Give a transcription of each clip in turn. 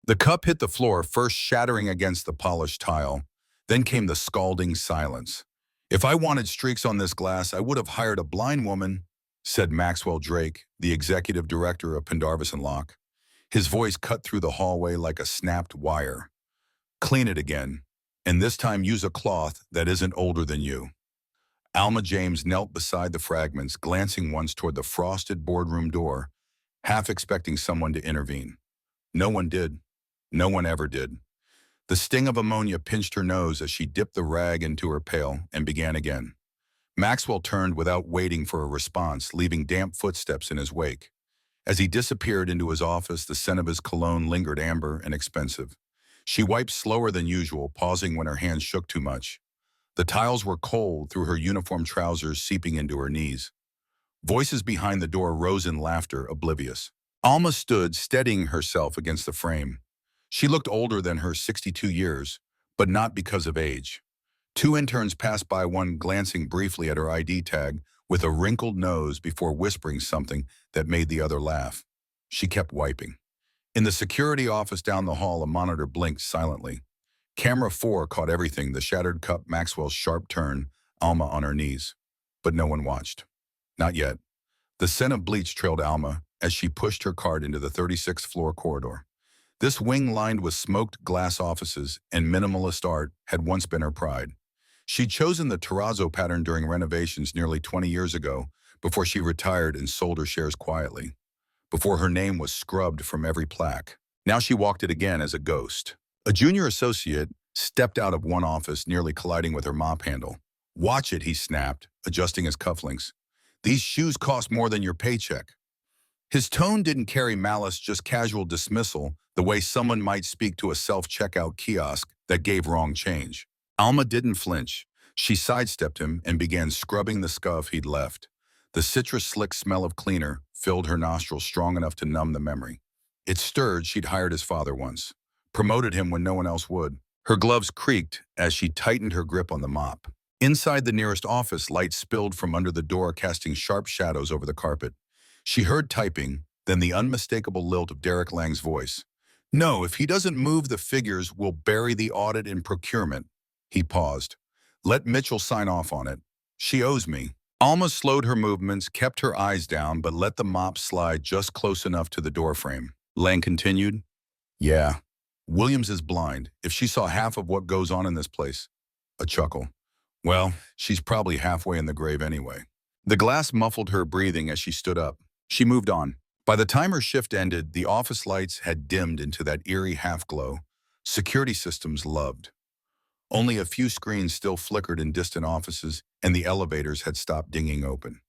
The cup hit the floor, first shattering against the polished tile. Then came the scalding silence. "If I wanted streaks on this glass, I would have hired a blind woman," said Maxwell Drake, the executive director of Pendarvis and Locke. His voice cut through the hallway like a snapped wire. "Clean it again, and this time use a cloth that isn't older than you." Alma James knelt beside the fragments, glancing once toward the frosted boardroom door, half expecting someone to intervene. No one did. No one ever did. The sting of ammonia pinched her nose as she dipped the rag into her pail and began again. Maxwell turned without waiting for a response, leaving damp footsteps in his wake. As he disappeared into his office, the scent of his cologne lingered, amber and expensive. She wiped slower than usual, pausing when her hands shook too much. The tiles were cold through her uniform trousers seeping into her knees. Voices behind the door rose in laughter, oblivious. Alma stood, steadying herself against the frame. She looked older than her 62 years, but not because of age. Two interns passed by, one glancing briefly at her ID tag with a wrinkled nose before whispering something that made the other laugh. She kept wiping. In the security office down the hall, a monitor blinked silently. Camera 4 caught everything: the shattered cup, Maxwell's sharp turn, Alma on her knees. But no one watched. Not yet. The scent of bleach trailed Alma as she pushed her cart into the 36th floor corridor. This wing lined with smoked glass offices and minimalist art had once been her pride. She'd chosen the terrazzo pattern during renovations nearly 20 years ago, before she retired and sold her shares quietly, before her name was scrubbed from every plaque. Now she walked it again as a ghost. A junior associate stepped out of one office, nearly colliding with her mop handle. "Watch it," he snapped, adjusting his cufflinks. "These shoes cost more than your paycheck." His tone didn't carry malice, just casual dismissal, the way someone might speak to a self-checkout kiosk that gave wrong change. Alma didn't flinch. She sidestepped him and began scrubbing the scuff he'd left. The citrus-slick smell of cleaner filled her nostrils, strong enough to numb the memory. It stirred. She'd hired his father once, promoted him when no one else would. Her gloves creaked as she tightened her grip on the mop. Inside the nearest office, light spilled from under the door, casting sharp shadows over the carpet. She heard typing, then the unmistakable lilt of Derek Lang's voice. "No, if he doesn't move the figures, we'll bury the audit in procurement." He paused. "Let Mitchell sign off on it. She owes me." Alma slowed her movements, kept her eyes down, but let the mop slide just close enough to the doorframe. Lang continued. "Yeah, Williams is blind. If she saw half of what goes on in this place." A chuckle. "Well, she's probably halfway in the grave anyway." The glass muffled her breathing as she stood up. She moved on. By the time her shift ended, the office lights had dimmed into that eerie half-glow security systems loved. Only a few screens still flickered in distant offices, and the elevators had stopped dinging open.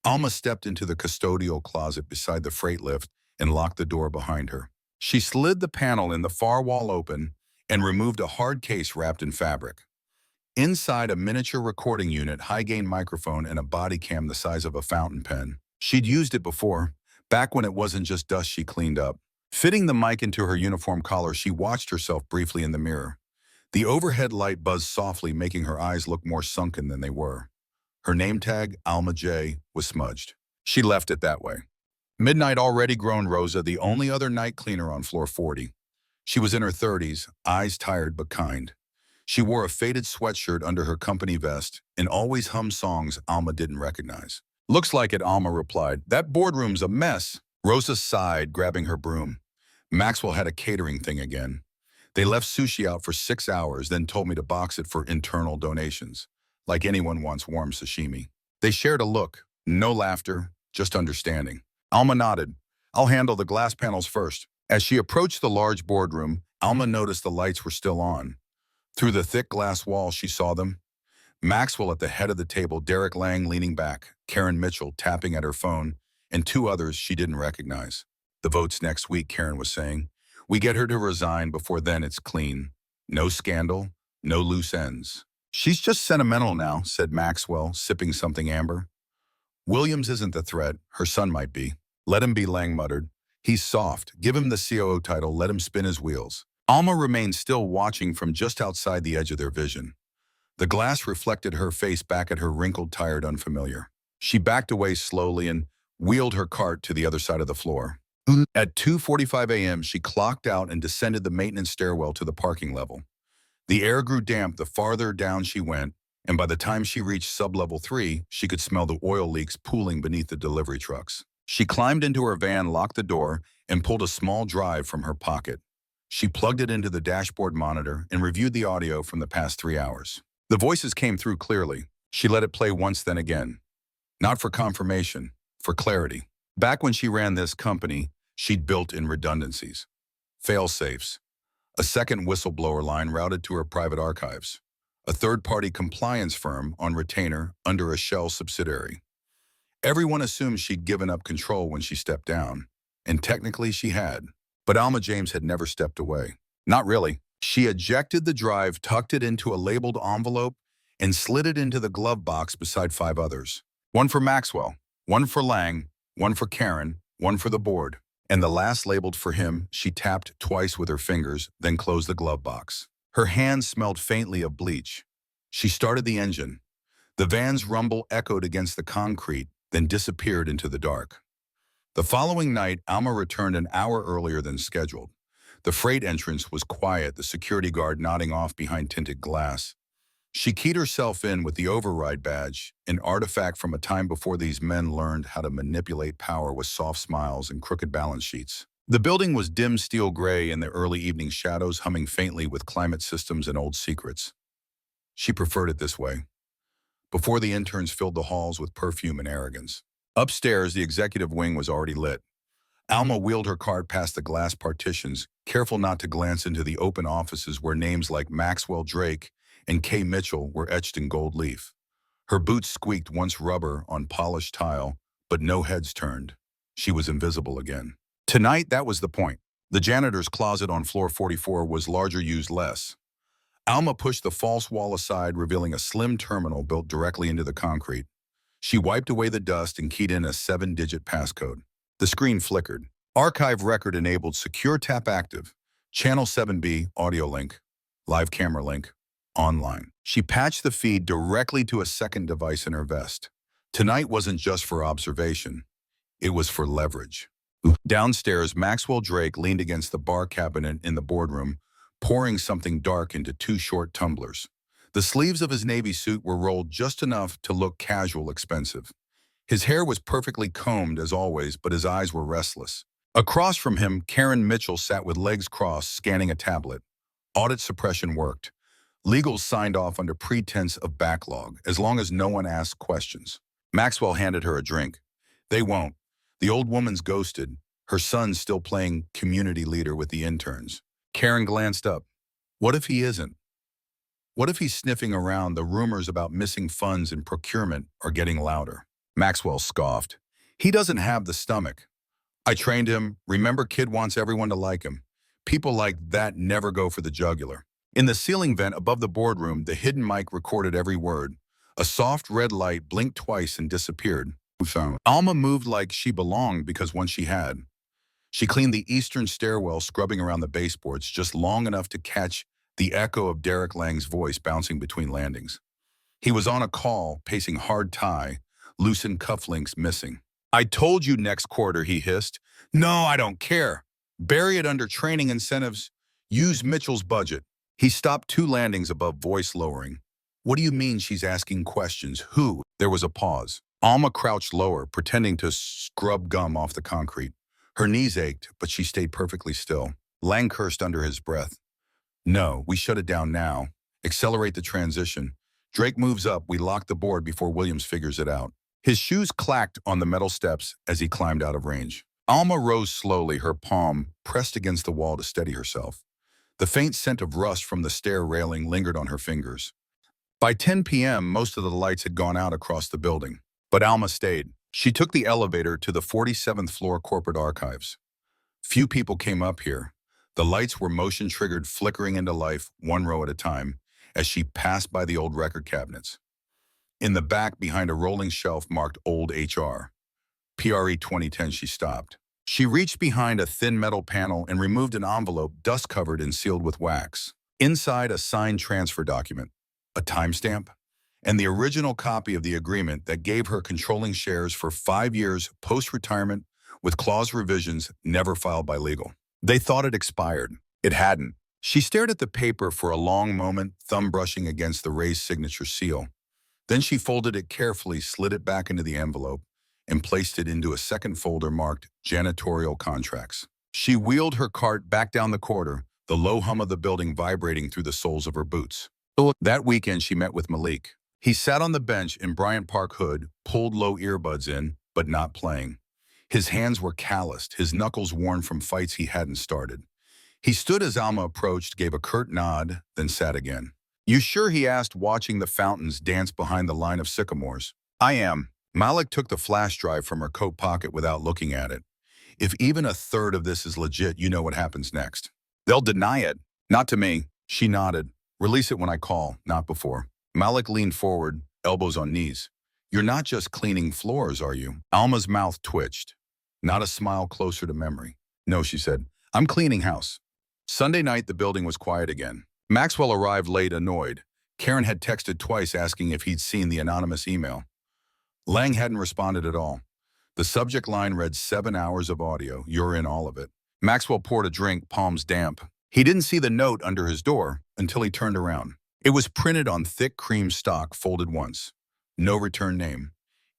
Alma stepped into the custodial closet beside the freight lift and locked the door behind her. She slid the panel in the far wall open and removed a hard case wrapped in fabric. Inside, a miniature recording unit, high-gain microphone, and a body cam the size of a fountain pen. She'd used it before, back when it wasn't just dust she cleaned up. Fitting the mic into her uniform collar, she watched herself briefly in the mirror. The overhead light buzzed softly, making her eyes look more sunken than they were. Her name tag, Alma J., was smudged. She left it that way. Midnight already grown Rosa, the only other night cleaner on floor 40. She was in her 30s, eyes tired but kind. She wore a faded sweatshirt under her company vest and always hummed songs Alma didn't recognize. "Looks like it," Alma replied. "That boardroom's a mess." Rosa sighed, grabbing her broom. "Maxwell had a catering thing again. They left sushi out for 6 hours, then told me to box it for internal donations, like anyone wants warm sashimi." They shared a look. No laughter, just understanding. Alma nodded. "I'll handle the glass panels first." As she approached the large boardroom, Alma noticed the lights were still on. Through the thick glass wall, she saw them. Maxwell at the head of the table, Derek Lang leaning back, Karen Mitchell tapping at her phone, and two others she didn't recognize. "The vote's next week," Karen was saying. "We get her to resign. Before then, it's clean. No scandal, no loose ends." "She's just sentimental now," said Maxwell, sipping something amber. "Williams isn't the threat. Her son might be." "Let him be," Lang muttered. "He's soft. Give him the COO title. Let him spin his wheels." Alma remained still, watching from just outside the edge of their vision. The glass reflected her face back at her, wrinkled, tired, unfamiliar. She backed away slowly and wheeled her cart to the other side of the floor. At 2:45 a.m., she clocked out and descended the maintenance stairwell to the parking level. The air grew damp the farther down she went, and by the time she reached sub-level 3, she could smell the oil leaks pooling beneath the delivery trucks. She climbed into her van, locked the door, and pulled a small drive from her pocket. She plugged it into the dashboard monitor and reviewed the audio from the past 3 hours. The voices came through clearly. She let it play once, then again. Not for confirmation, for clarity. Back when she ran this company, she'd built in redundancies, fail-safes, a second whistleblower line routed to her private archives, a third-party compliance firm on retainer under a shell subsidiary. Everyone assumed she'd given up control when she stepped down, and technically she had. But Alma James had never stepped away. Not really. She ejected the drive, tucked it into a labeled envelope, and slid it into the glove box beside 5 others. One for Maxwell, one for Lang, one for Karen, one for the board. And the last labeled for him, she tapped twice with her fingers, then closed the glove box. Her hands smelled faintly of bleach. She started the engine. The van's rumble echoed against the concrete, then disappeared into the dark. The following night, Alma returned an hour earlier than scheduled. The freight entrance was quiet, the security guard nodding off behind tinted glass. She keyed herself in with the override badge, an artifact from a time before these men learned how to manipulate power with soft smiles and crooked balance sheets. The building was dim steel gray in the early evening shadows, humming faintly with climate systems and old secrets. She preferred it this way. Before the interns filled the halls with perfume and arrogance. Upstairs, the executive wing was already lit. Alma wheeled her cart past the glass partitions, careful not to glance into the open offices where names like Maxwell Drake and Kay Mitchell were etched in gold leaf. Her boots squeaked once rubber on polished tile, but no heads turned. She was invisible again. Tonight, that was the point. The janitor's closet on floor 44 was larger, used less. Alma pushed the false wall aside, revealing a slim terminal built directly into the concrete. She wiped away the dust and keyed in a 7-digit passcode. The screen flickered. Archive record enabled, secure tap active. Channel 7B, audio link. Live camera link. Online. She patched the feed directly to a second device in her vest. Tonight wasn't just for observation. It was for leverage. Downstairs, Maxwell Drake leaned against the bar cabinet in the boardroom, pouring something dark into 2 short tumblers. The sleeves of his navy suit were rolled just enough to look casual, expensive. His hair was perfectly combed as always, but his eyes were restless. Across from him, Karen Mitchell sat with legs crossed, scanning a tablet. Audit suppression worked. Legals signed off under pretense of backlog, as long as no one asked questions. Maxwell handed her a drink. They won't. The old woman's ghosted, her son's still playing community leader with the interns. Karen glanced up. What if he isn't? What if he's sniffing around? The rumors about missing funds and procurement are getting louder. Maxwell scoffed. He doesn't have the stomach. I trained him. Remember, kid wants everyone to like him. People like that never go for the jugular. In the ceiling vent above the boardroom, the hidden mic recorded every word. A soft red light blinked twice and disappeared. Alma moved like she belonged because once she had. She cleaned the eastern stairwell, scrubbing around the baseboards just long enough to catch the echo of Derek Lang's voice bouncing between landings. He was on a call, pacing hard tie, loosened cufflinks missing. I told you next quarter, he hissed. No, I don't care. Bury it under training incentives. Use Mitchell's budget. He stopped 2 landings above, voice lowering. What do you mean she's asking questions? Who? There was a pause. Alma crouched lower, pretending to scrub gum off the concrete. Her knees ached, but she stayed perfectly still. Lang cursed under his breath. No, we shut it down now. Accelerate the transition. Drake moves up. We lock the board before Williams figures it out. His shoes clacked on the metal steps as he climbed out of range. Alma rose slowly, her palm pressed against the wall to steady herself. The faint scent of rust from the stair railing lingered on her fingers. By 10 p.m., most of the lights had gone out across the building. But Alma stayed. She took the elevator to the 47th floor corporate archives. Few people came up here. The lights were motion-triggered, flickering into life, 1 row at a time, as she passed by the old record cabinets. In the back, behind a rolling shelf marked Old HR. PRE 2010, she stopped. She reached behind a thin metal panel and removed an envelope dust-covered and sealed with wax. Inside, a signed transfer document, a timestamp, and the original copy of the agreement that gave her controlling shares for 5 years post-retirement with clause revisions never filed by legal. They thought it expired. It hadn't. She stared at the paper for a long moment, thumb brushing against the raised signature seal. Then she folded it carefully, slid it back into the envelope, and placed it into a second folder marked Janitorial Contracts. She wheeled her cart back down the corridor, the low hum of the building vibrating through the soles of her boots. That weekend, she met with Malik. He sat on the bench in Bryant Park Hood, pulled low earbuds in, but not playing. His hands were calloused, his knuckles worn from fights he hadn't started. He stood as Alma approached, gave a curt nod, then sat again. "You sure?" he asked, watching the fountains dance behind the line of sycamores. "I am." Malik took the flash drive from her coat pocket without looking at it. "If even a third of this is legit, you know what happens next." "They'll deny it." "Not to me." She nodded. "Release it when I call, not before." Malik leaned forward, elbows on knees. "You're not just cleaning floors, are you?" Alma's mouth twitched. Not a smile closer to memory. "No," she said. "I'm cleaning house." Sunday night, the building was quiet again. Maxwell arrived late, annoyed. Karen had texted twice asking if he'd seen the anonymous email. Lang hadn't responded at all. The subject line read 7 hours of audio. You're in all of it. Maxwell poured a drink, palms damp. He didn't see the note under his door until he turned around. It was printed on thick cream stock, folded once. No return name.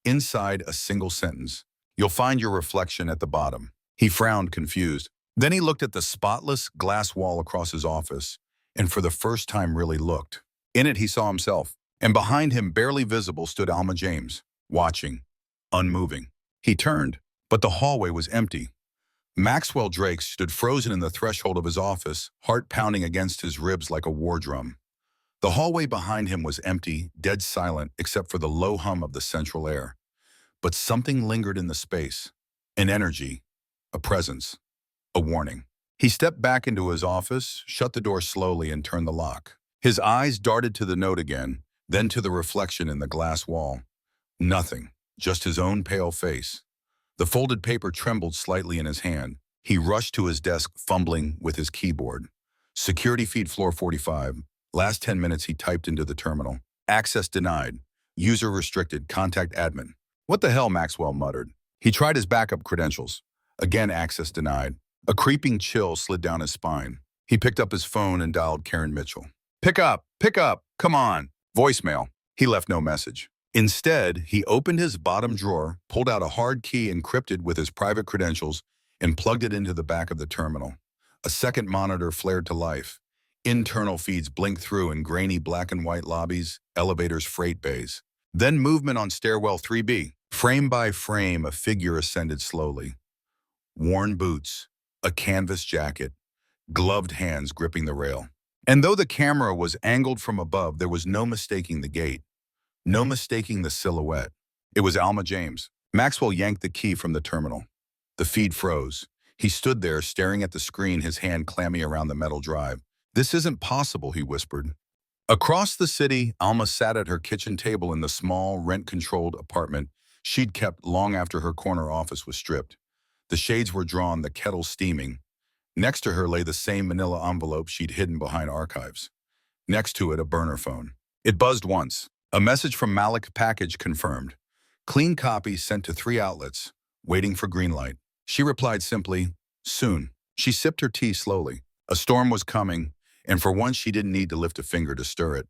Inside, a single sentence. "You'll find your reflection at the bottom." He frowned, confused. Then he looked at the spotless glass wall across his office, and for the first time really looked. In it, he saw himself, and behind him, barely visible, stood Alma James, watching, unmoving. He turned, but the hallway was empty. Maxwell Drake stood frozen in the threshold of his office, heart pounding against his ribs like a war drum. The hallway behind him was empty, dead silent, except for the low hum of the central air. But something lingered in the space. An energy, a presence, a warning. He stepped back into his office, shut the door slowly, and turned the lock. His eyes darted to the note again, then to the reflection in the glass wall. Nothing, just his own pale face. The folded paper trembled slightly in his hand. He rushed to his desk, fumbling with his keyboard. Security feed floor 45. Last 10 minutes, he typed into the terminal. "Access denied. User restricted. Contact admin." "What the hell?" Maxwell muttered. He tried his backup credentials. Again, access denied. A creeping chill slid down his spine. He picked up his phone and dialed Karen Mitchell. Pick up, come on." Voicemail. He left no message. Instead, he opened his bottom drawer, pulled out a hard key encrypted with his private credentials, and plugged it into the back of the terminal. A second monitor flared to life. Internal feeds blinked through in grainy black and white lobbies, elevators, freight bays. Then movement on stairwell 3B. Frame by frame, a figure ascended slowly. Worn boots, a canvas jacket, gloved hands gripping the rail. And though the camera was angled from above, there was no mistaking the gait, no mistaking the silhouette. It was Alma James. Maxwell yanked the key from the terminal. The feed froze. He stood there, staring at the screen, his hand clammy around the metal drive. "This isn't possible," he whispered. Across the city, Alma sat at her kitchen table in the small, rent-controlled apartment she'd kept long after her corner office was stripped. The shades were drawn, the kettle steaming. Next to her lay the same manila envelope she'd hidden behind archives. Next to it, a burner phone. It buzzed once. A message from Malik, package confirmed. Clean copy sent to 3 outlets, waiting for green light. She replied simply, "Soon." She sipped her tea slowly. A storm was coming, and for once she didn't need to lift a finger to stir it.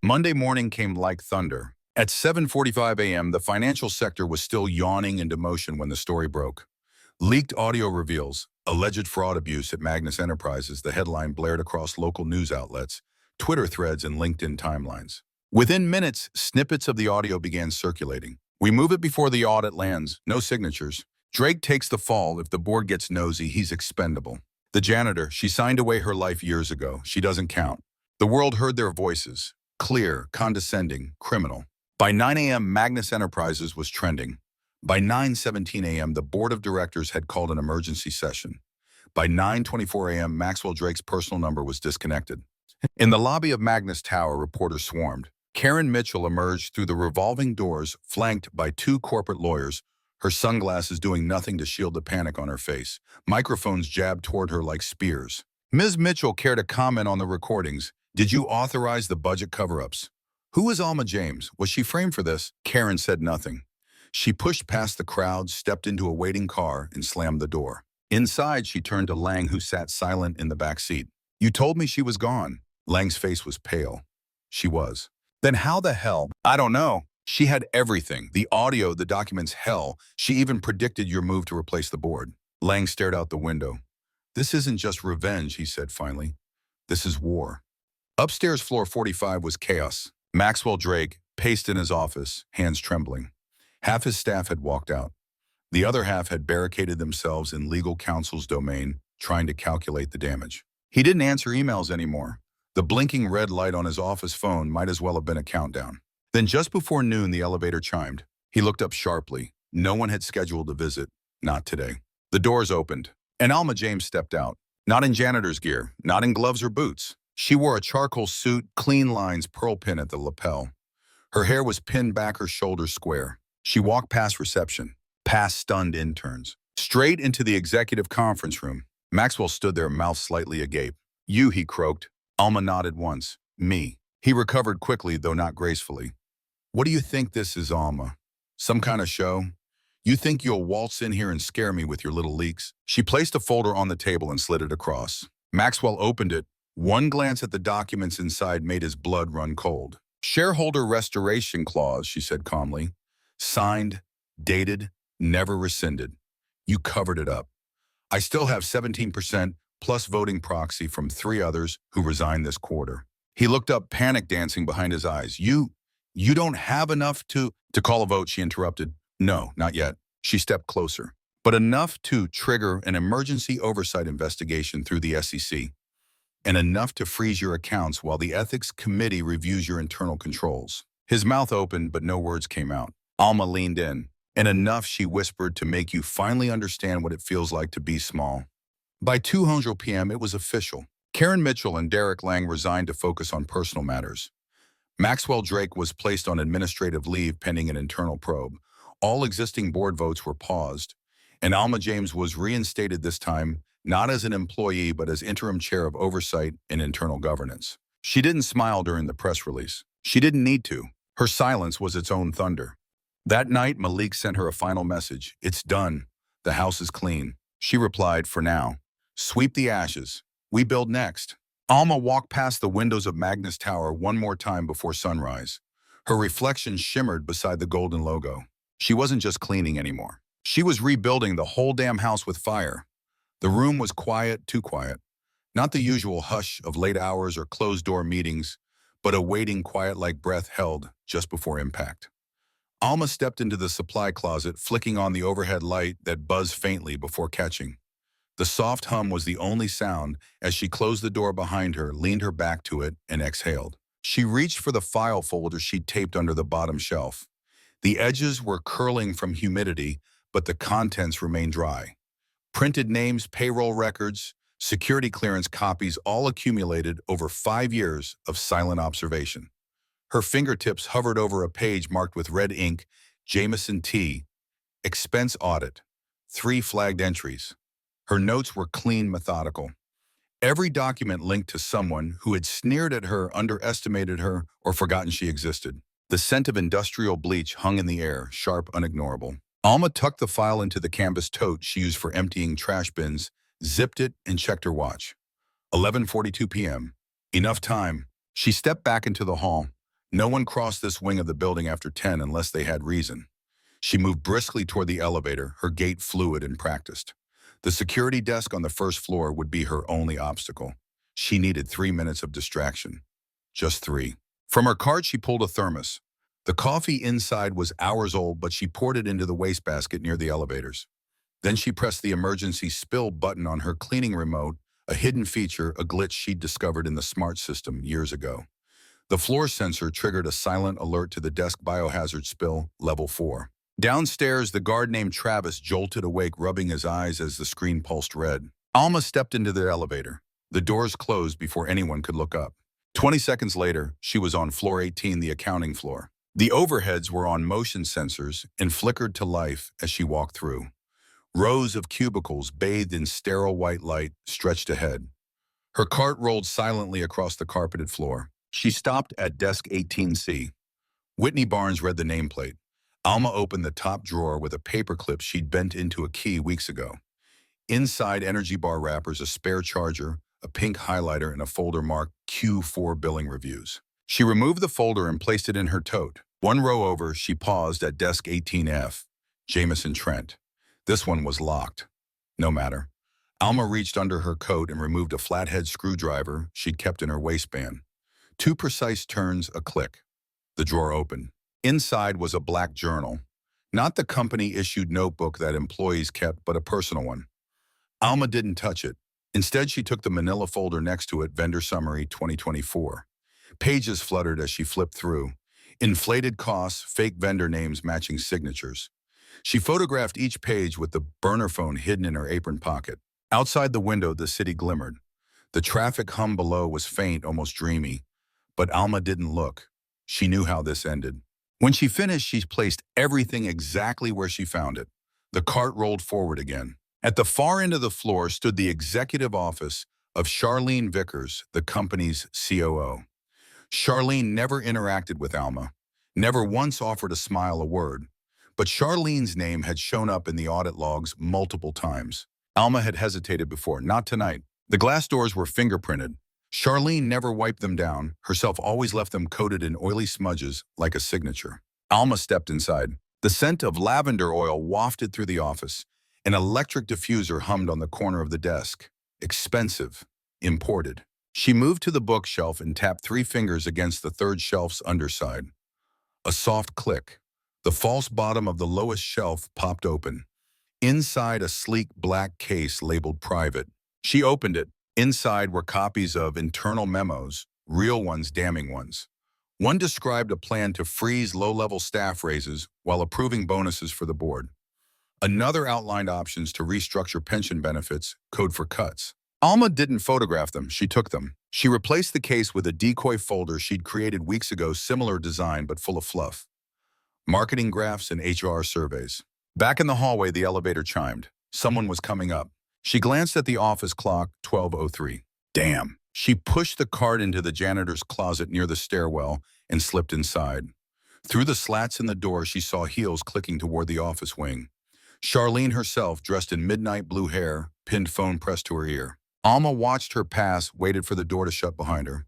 Monday morning came like thunder. At 7:45 a.m., the financial sector was still yawning into motion when the story broke. Leaked audio reveals alleged fraud abuse at Magnus Enterprises. The headline blared across local news outlets, Twitter threads, and LinkedIn timelines. Within minutes, snippets of the audio began circulating. "We move it before the audit lands. No signatures. Drake takes the fall. If the board gets nosy, he's expendable. The janitor, she signed away her life years ago. She doesn't count." The world heard their voices. Clear, condescending, criminal. By 9 a.m., Magnus Enterprises was trending. By 9:17 a.m., the board of directors had called an emergency session. By 9:24 a.m., Maxwell Drake's personal number was disconnected. In the lobby of Magnus Tower, reporters swarmed. Karen Mitchell emerged through the revolving doors, flanked by 2 corporate lawyers, her sunglasses doing nothing to shield the panic on her face. Microphones jabbed toward her like spears. "Ms. Mitchell, care to comment on the recordings? Did you authorize the budget cover-ups? Who is Alma James? Was she framed for this?" Karen said nothing. She pushed past the crowd, stepped into a waiting car, and slammed the door. Inside, she turned to Lang, who sat silent in the back seat. "You told me she was gone." Lang's face was pale. She was. "Then how the hell?" "I don't know. She had everything. The audio, the documents, hell. She even predicted your move to replace the board." Lang stared out the window. "This isn't just revenge," he said finally. "This is war." Upstairs, floor 45 was chaos. Maxwell Drake paced in his office, hands trembling. Half his staff had walked out. The other half had barricaded themselves in legal counsel's domain, trying to calculate the damage. He didn't answer emails anymore. The blinking red light on his office phone might as well have been a countdown. Then just before noon, the elevator chimed. He looked up sharply. No one had scheduled a visit. Not today. The doors opened, and Alma James stepped out. Not in janitor's gear, not in gloves or boots. She wore a charcoal suit, clean lines, pearl pin at the lapel. Her hair was pinned back, her shoulders square. She walked past reception, past stunned interns, straight into the executive conference room. Maxwell stood there, mouth slightly agape. "You," he croaked. Alma nodded once. "Me." He recovered quickly, though not gracefully. "What do you think this is, Alma? Some kind of show? You think you'll waltz in here and scare me with your little leaks?" She placed a folder on the table and slid it across. Maxwell opened it. One glance at the documents inside made his blood run cold. "Shareholder restoration clause," she said calmly. "Signed, dated, never rescinded. You covered it up. I still have 17% plus voting proxy from 3 others who resigned this quarter." He looked up, panic dancing behind his eyes. You don't have enough to call a vote," she interrupted. "No, not yet." She stepped closer. "But enough to trigger an emergency oversight investigation through the SEC. And enough to freeze your accounts while the ethics committee reviews your internal controls." His mouth opened, but no words came out. Alma leaned in. "And enough," she whispered, "to make you finally understand what it feels like to be small." By 2:00 p.m., it was official. Karen Mitchell and Derek Lang resigned to focus on personal matters. Maxwell Drake was placed on administrative leave pending an internal probe. All existing board votes were paused, and Alma James was reinstated, this time not as an employee but as interim chair of oversight and internal governance. She didn't smile during the press release. She didn't need to. Her silence was its own thunder. That night, Malik sent her a final message. "It's done. The house is clean." She replied, "For now. Sweep the ashes. We build next." Alma walked past the windows of Magnus Tower one more time before sunrise. Her reflection shimmered beside the golden logo. She wasn't just cleaning anymore. She was rebuilding the whole damn house with fire. The room was quiet, too quiet. Not the usual hush of late hours or closed-door meetings, but a waiting quiet like breath held just before impact. Alma stepped into the supply closet, flicking on the overhead light that buzzed faintly before catching. The soft hum was the only sound as she closed the door behind her, leaned her back to it, and exhaled. She reached for the file folder she'd taped under the bottom shelf. The edges were curling from humidity, but the contents remained dry. Printed names, payroll records, security clearance copies, all accumulated over 5 years of silent observation. Her fingertips hovered over a page marked with red ink, Jameson T. Expense audit. 3 flagged entries. Her notes were clean, methodical. Every document linked to someone who had sneered at her, underestimated her, or forgotten she existed. The scent of industrial bleach hung in the air, sharp, unignorable. Alma tucked the file into the canvas tote she used for emptying trash bins, zipped it, and checked her watch. 11:42 p.m. Enough time. She stepped back into the hall. No one crossed this wing of the building after 10 unless they had reason. She moved briskly toward the elevator, her gait fluid and practiced. The security desk on the first floor would be her only obstacle. She needed 3 minutes of distraction. Just 3. From her cart, she pulled a thermos. The coffee inside was hours old, but she poured it into the wastebasket near the elevators. Then she pressed the emergency spill button on her cleaning remote, a hidden feature, a glitch she'd discovered in the smart system years ago. The floor sensor triggered a silent alert to the desk biohazard spill, level 4. Downstairs, the guard named Travis jolted awake, rubbing his eyes as the screen pulsed red. Alma stepped into the elevator. The doors closed before anyone could look up. 20 seconds later, she was on floor 18, the accounting floor. The overheads were on motion sensors and flickered to life as she walked through. Rows of cubicles bathed in sterile white light stretched ahead. Her cart rolled silently across the carpeted floor. She stopped at desk 18C. Whitney Barnes read the nameplate. Alma opened the top drawer with a paperclip she'd bent into a key weeks ago. Inside energy bar wrappers, a spare charger, a pink highlighter, and a folder marked Q4 billing reviews. She removed the folder and placed it in her tote. One row over, she paused at desk 18F, Jameson Trent. This one was locked. No matter. Alma reached under her coat and removed a flathead screwdriver she'd kept in her waistband. 2 precise turns, a click. The drawer opened. Inside was a black journal. Not the company-issued notebook that employees kept, but a personal one. Alma didn't touch it. Instead, she took the manila folder next to it, Vendor Summary 2024. Pages fluttered as she flipped through. Inflated costs, fake vendor names matching signatures. She photographed each page with the burner phone hidden in her apron pocket. Outside the window, the city glimmered. The traffic hum below was faint, almost dreamy. But Alma didn't look. She knew how this ended. When she finished, she placed everything exactly where she found it. The cart rolled forward again. At the far end of the floor stood the executive office of Charlene Vickers, the company's COO. Charlene never interacted with Alma, never once offered a smile, a word. But Charlene's name had shown up in the audit logs multiple times. Alma had hesitated before, not tonight. The glass doors were fingerprinted. Charlene never wiped them down, herself always left them coated in oily smudges like a signature. Alma stepped inside. The scent of lavender oil wafted through the office. An electric diffuser hummed on the corner of the desk. Expensive. Imported. She moved to the bookshelf and tapped 3 fingers against the third shelf's underside. A soft click. The false bottom of the lowest shelf popped open. Inside, a sleek black case labeled private. She opened it. Inside were copies of internal memos, real ones, damning ones. One described a plan to freeze low-level staff raises while approving bonuses for the board. Another outlined options to restructure pension benefits, code for cuts. Alma didn't photograph them, she took them. She replaced the case with a decoy folder she'd created weeks ago, similar design but full of fluff. Marketing graphs and HR surveys. Back in the hallway, the elevator chimed. Someone was coming up. She glanced at the office clock, 12:03. Damn. She pushed the cart into the janitor's closet near the stairwell and slipped inside. Through the slats in the door, she saw heels clicking toward the office wing. Charlene herself, dressed in midnight blue hair, pinned phone pressed to her ear. Alma watched her pass, waited for the door to shut behind her.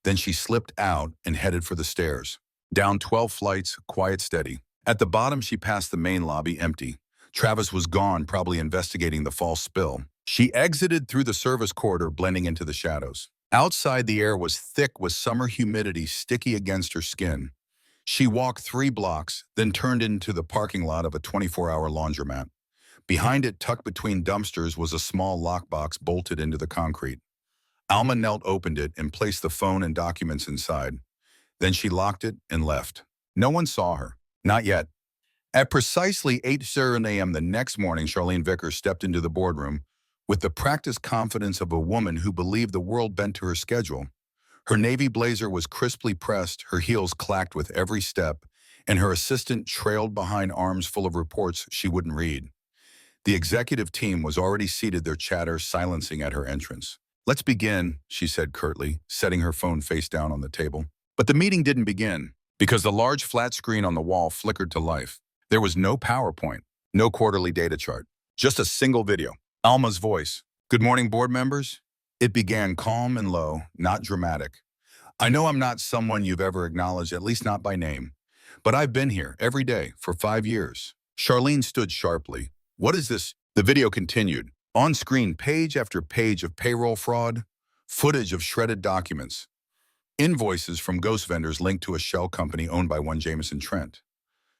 Then she slipped out and headed for the stairs. Down 12 flights, quiet, steady. At the bottom, she passed the main lobby, empty. Travis was gone, probably investigating the false spill. She exited through the service corridor, blending into the shadows. Outside, the air was thick with summer humidity sticky against her skin. She walked 3 blocks, then turned into the parking lot of a 24-hour laundromat. Behind it, tucked between dumpsters, was a small lockbox bolted into the concrete. Alma knelt, opened it, and placed the phone and documents inside. Then she locked it and left. No one saw her. Not yet. At precisely 8:00 a.m. the next morning, Charlene Vickers stepped into the boardroom with the practiced confidence of a woman who believed the world bent to her schedule. Her navy blazer was crisply pressed, her heels clacked with every step, and her assistant trailed behind, arms full of reports she wouldn't read. The executive team was already seated, their chatter silencing at her entrance. "Let's begin," she said curtly, setting her phone face down on the table. But the meeting didn't begin, because the large flat screen on the wall flickered to life. There was no PowerPoint, no quarterly data chart, just a single video. Alma's voice. "Good morning, board members." It began calm and low, not dramatic. "I know I'm not someone you've ever acknowledged, at least not by name, but I've been here every day for 5 years. Charlene stood sharply. "What is this?" The video continued. On screen, page after page of payroll fraud, footage of shredded documents, invoices from ghost vendors linked to a shell company owned by one Jameson Trent,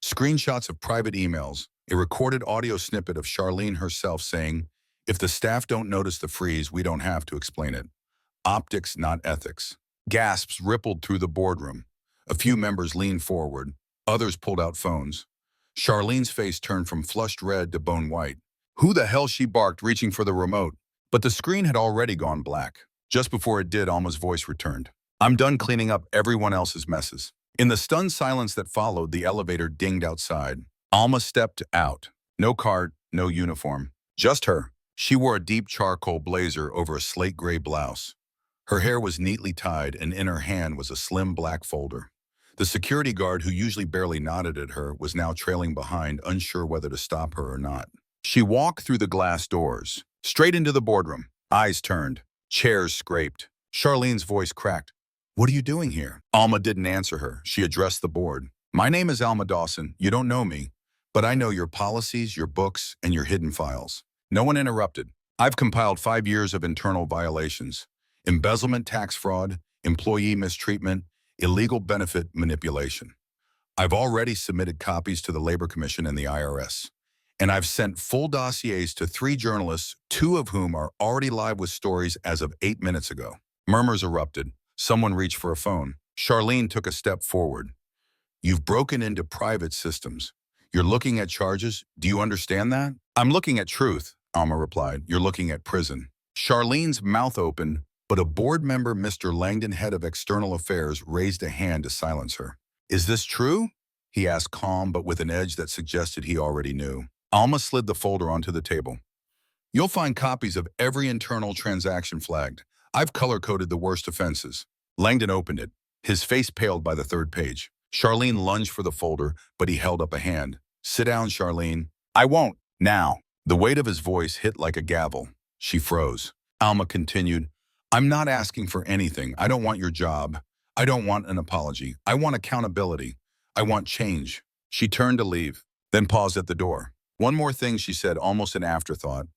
screenshots of private emails, a recorded audio snippet of Charlene herself saying, "If the staff don't notice the freeze, we don't have to explain it. Optics, not ethics." Gasps rippled through the boardroom. A few members leaned forward. Others pulled out phones. Charlene's face turned from flushed red to bone white. "Who the hell?" she barked, reaching for the remote. But the screen had already gone black. Just before it did, Alma's voice returned. "I'm done cleaning up everyone else's messes." In the stunned silence that followed, the elevator dinged outside. Alma stepped out. No cart, no uniform. Just her. She wore a deep charcoal blazer over a slate gray blouse. Her hair was neatly tied, and in her hand was a slim black folder. The security guard, who usually barely nodded at her, was now trailing behind, unsure whether to stop her or not. She walked through the glass doors, straight into the boardroom. Eyes turned, chairs scraped. Charlene's voice cracked. "What are you doing here?" Alma didn't answer her. She addressed the board. "My name is Alma Dawson. You don't know me, but I know your policies, your books, and your hidden files." No one interrupted. "I've compiled 5 years of internal violations: embezzlement, tax fraud, employee mistreatment, illegal benefit manipulation. I've already submitted copies to the Labor Commission and the IRS. And I've sent full dossiers to 3 journalists, 2 of whom are already live with stories as of 8 minutes ago." Murmurs erupted. Someone reached for a phone. Charlene took a step forward. "You've broken into private systems. You're looking at charges. Do you understand that?" "I'm looking at truth," Alma replied. "You're looking at prison." Charlene's mouth opened, but a board member, Mr. Langdon, head of external affairs, raised a hand to silence her. "Is this true?" he asked, calm but with an edge that suggested he already knew. Alma slid the folder onto the table. "You'll find copies of every internal transaction flagged. I've color-coded the worst offenses." Langdon opened it. His face paled by the 3rd page. Charlene lunged for the folder, but he held up a hand. "Sit down, Charlene." "I won't. Now." The weight of his voice hit like a gavel. She froze. Alma continued, "I'm not asking for anything. I don't want your job. I don't want an apology. I want accountability. I want change." She turned to leave, then paused at the door. "One more thing," she said, almost an afterthought.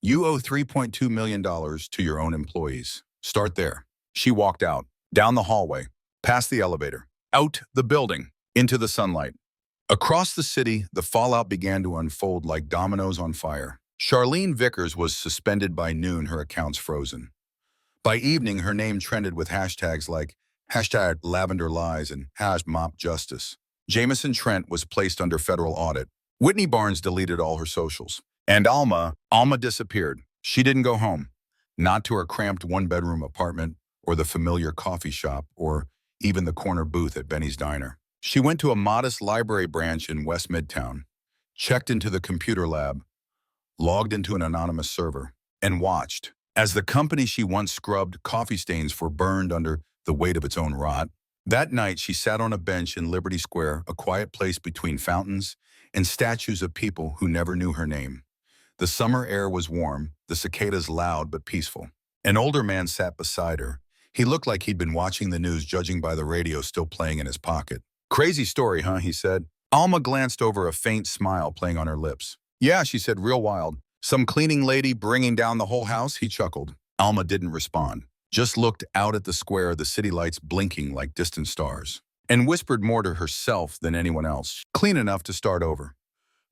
"You owe $3.2 million to your own employees. Start there." She walked out, down the hallway, past the elevator, out the building, into the sunlight. Across the city, the fallout began to unfold like dominoes on fire. Charlene Vickers was suspended by noon, her accounts frozen. By evening, her name trended with hashtags like #LavenderLies and #MopJustice. Jameson Trent was placed under federal audit. Whitney Barnes deleted all her socials. And Alma disappeared. She didn't go home. Not to her cramped 1-bedroom apartment, or the familiar coffee shop, or even the corner booth at Benny's Diner. She went to a modest library branch in West Midtown, checked into the computer lab, logged into an anonymous server, and watched as the company she once scrubbed coffee stains for burned under the weight of its own rot. That night, she sat on a bench in Liberty Square, a quiet place between fountains and statues of people who never knew her name. The summer air was warm, the cicadas loud but peaceful. An older man sat beside her. He looked like he'd been watching the news, judging by the radio still playing in his pocket. "Crazy story, huh?" he said. Alma glanced over, a faint smile playing on her lips. "Yeah," she said, "real wild. Some cleaning lady bringing down the whole house?" He chuckled. Alma didn't respond, just looked out at the square, the city lights blinking like distant stars, and whispered more to herself than anyone else. "Clean enough to start over."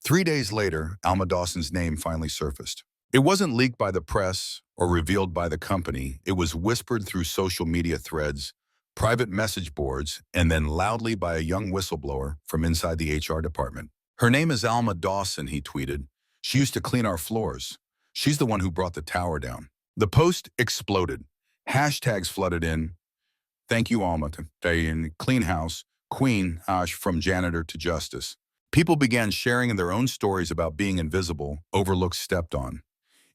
3 days later, Alma Dawson's name finally surfaced. It wasn't leaked by the press or revealed by the company. It was whispered through social media threads, private message boards, and then loudly by a young whistleblower from inside the HR department. "Her name is Alma Dawson," he tweeted. "She used to clean our floors. She's the one who brought the tower down." The post exploded. Hashtags flooded in. "Thank you, Alma, to stay in clean house, Queen Ash from janitor to justice." People began sharing their own stories about being invisible, overlooked, stepped on.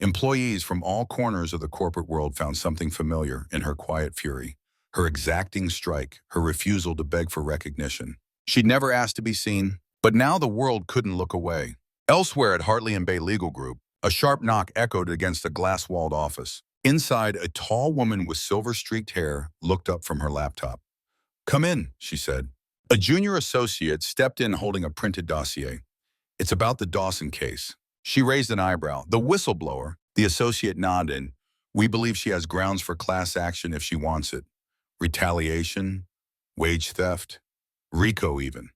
Employees from all corners of the corporate world found something familiar in her quiet fury, her exacting strike, her refusal to beg for recognition. She'd never asked to be seen, but now the world couldn't look away. Elsewhere at Hartley and Bay Legal Group, a sharp knock echoed against a glass-walled office. Inside, a tall woman with silver-streaked hair looked up from her laptop. "Come in," she said. A junior associate stepped in holding a printed dossier. "It's about the Dawson case." She raised an eyebrow. "The whistleblower?" The associate nodded. "We believe she has grounds for class action if she wants it. Retaliation, wage theft, RICO even.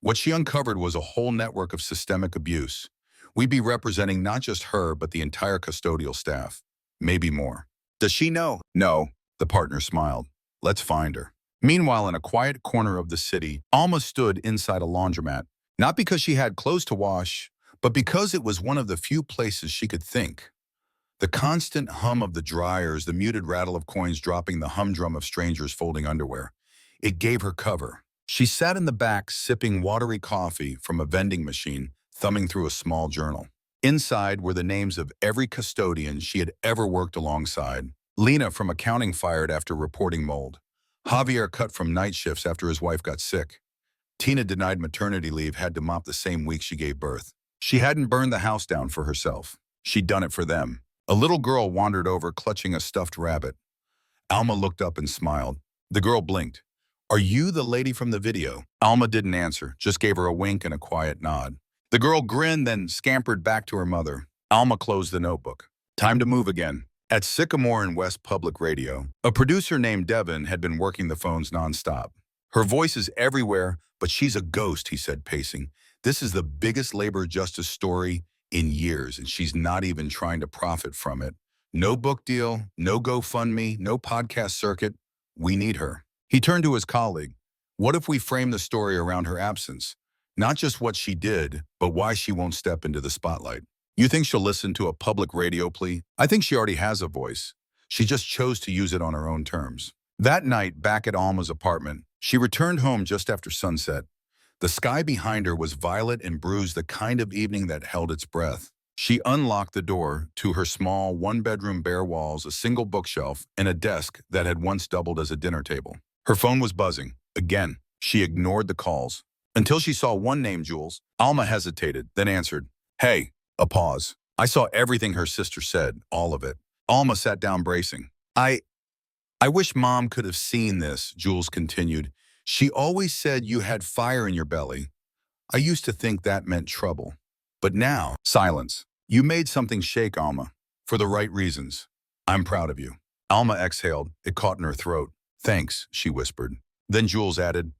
What she uncovered was a whole network of systemic abuse. We'd be representing not just her, but the entire custodial staff. Maybe more." "Does she know?" "No," the partner smiled. "Let's find her." Meanwhile, in a quiet corner of the city, Alma stood inside a laundromat, not because she had clothes to wash, but because it was one of the few places she could think. The constant hum of the dryers, the muted rattle of coins dropping, the humdrum of strangers folding underwear. It gave her cover. She sat in the back, sipping watery coffee from a vending machine, thumbing through a small journal. Inside were the names of every custodian she had ever worked alongside. Lena from accounting fired after reporting mold. Javier cut from night shifts after his wife got sick. Tina denied maternity leave, had to mop the same week she gave birth. She hadn't burned the house down for herself. She'd done it for them. A little girl wandered over, clutching a stuffed rabbit. Alma looked up and smiled. The girl blinked. "Are you the lady from the video?" Alma didn't answer, just gave her a wink and a quiet nod. The girl grinned, then scampered back to her mother. Alma closed the notebook. Time to move again. At Sycamore and West Public Radio, a producer named Devin had been working the phones nonstop. "Her voice is everywhere, but she's a ghost," he said, pacing. "This is the biggest labor justice story in years, and she's not even trying to profit from it. No book deal, no GoFundMe, no podcast circuit. We need her." He turned to his colleague. "What if we frame the story around her absence? Not just what she did, but why she won't step into the spotlight. You think she'll listen to a public radio plea? I think she already has a voice. She just chose to use it on her own terms." That night, back at Alma's apartment, she returned home just after sunset. The sky behind her was violet and bruised, the kind of evening that held its breath. She unlocked the door to her small one-bedroom, bare walls, a single bookshelf, and a desk that had once doubled as a dinner table. Her phone was buzzing. Again, she ignored the calls. Until she saw one name, Jules. Alma hesitated, then answered. "Hey." A pause. "I saw everything her sister said, all of it." Alma sat down, bracing. I wish Mom could have seen this," Jules continued. "She always said you had fire in your belly. I used to think that meant trouble. But now..." Silence. "You made something shake, Alma. For the right reasons. I'm proud of you." Alma exhaled. It caught in her throat. "Thanks," she whispered. Then Jules added,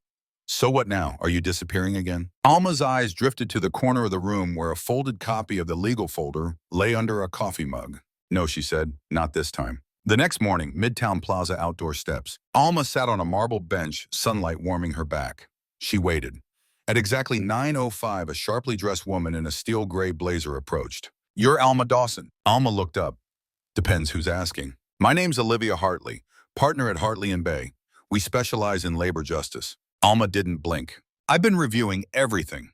"So what now? Are you disappearing again?" Alma's eyes drifted to the corner of the room where a folded copy of the legal folder lay under a coffee mug. "No," she said, "not this time." The next morning, Midtown Plaza outdoor steps. Alma sat on a marble bench, sunlight warming her back. She waited. At exactly 9:05, a sharply dressed woman in a steel gray blazer approached. "You're Alma Dawson." Alma looked up. "Depends who's asking." "My name's Olivia Hartley, partner at Hartley & Bay. We specialize in labor justice." Alma didn't blink. "I've been reviewing everything.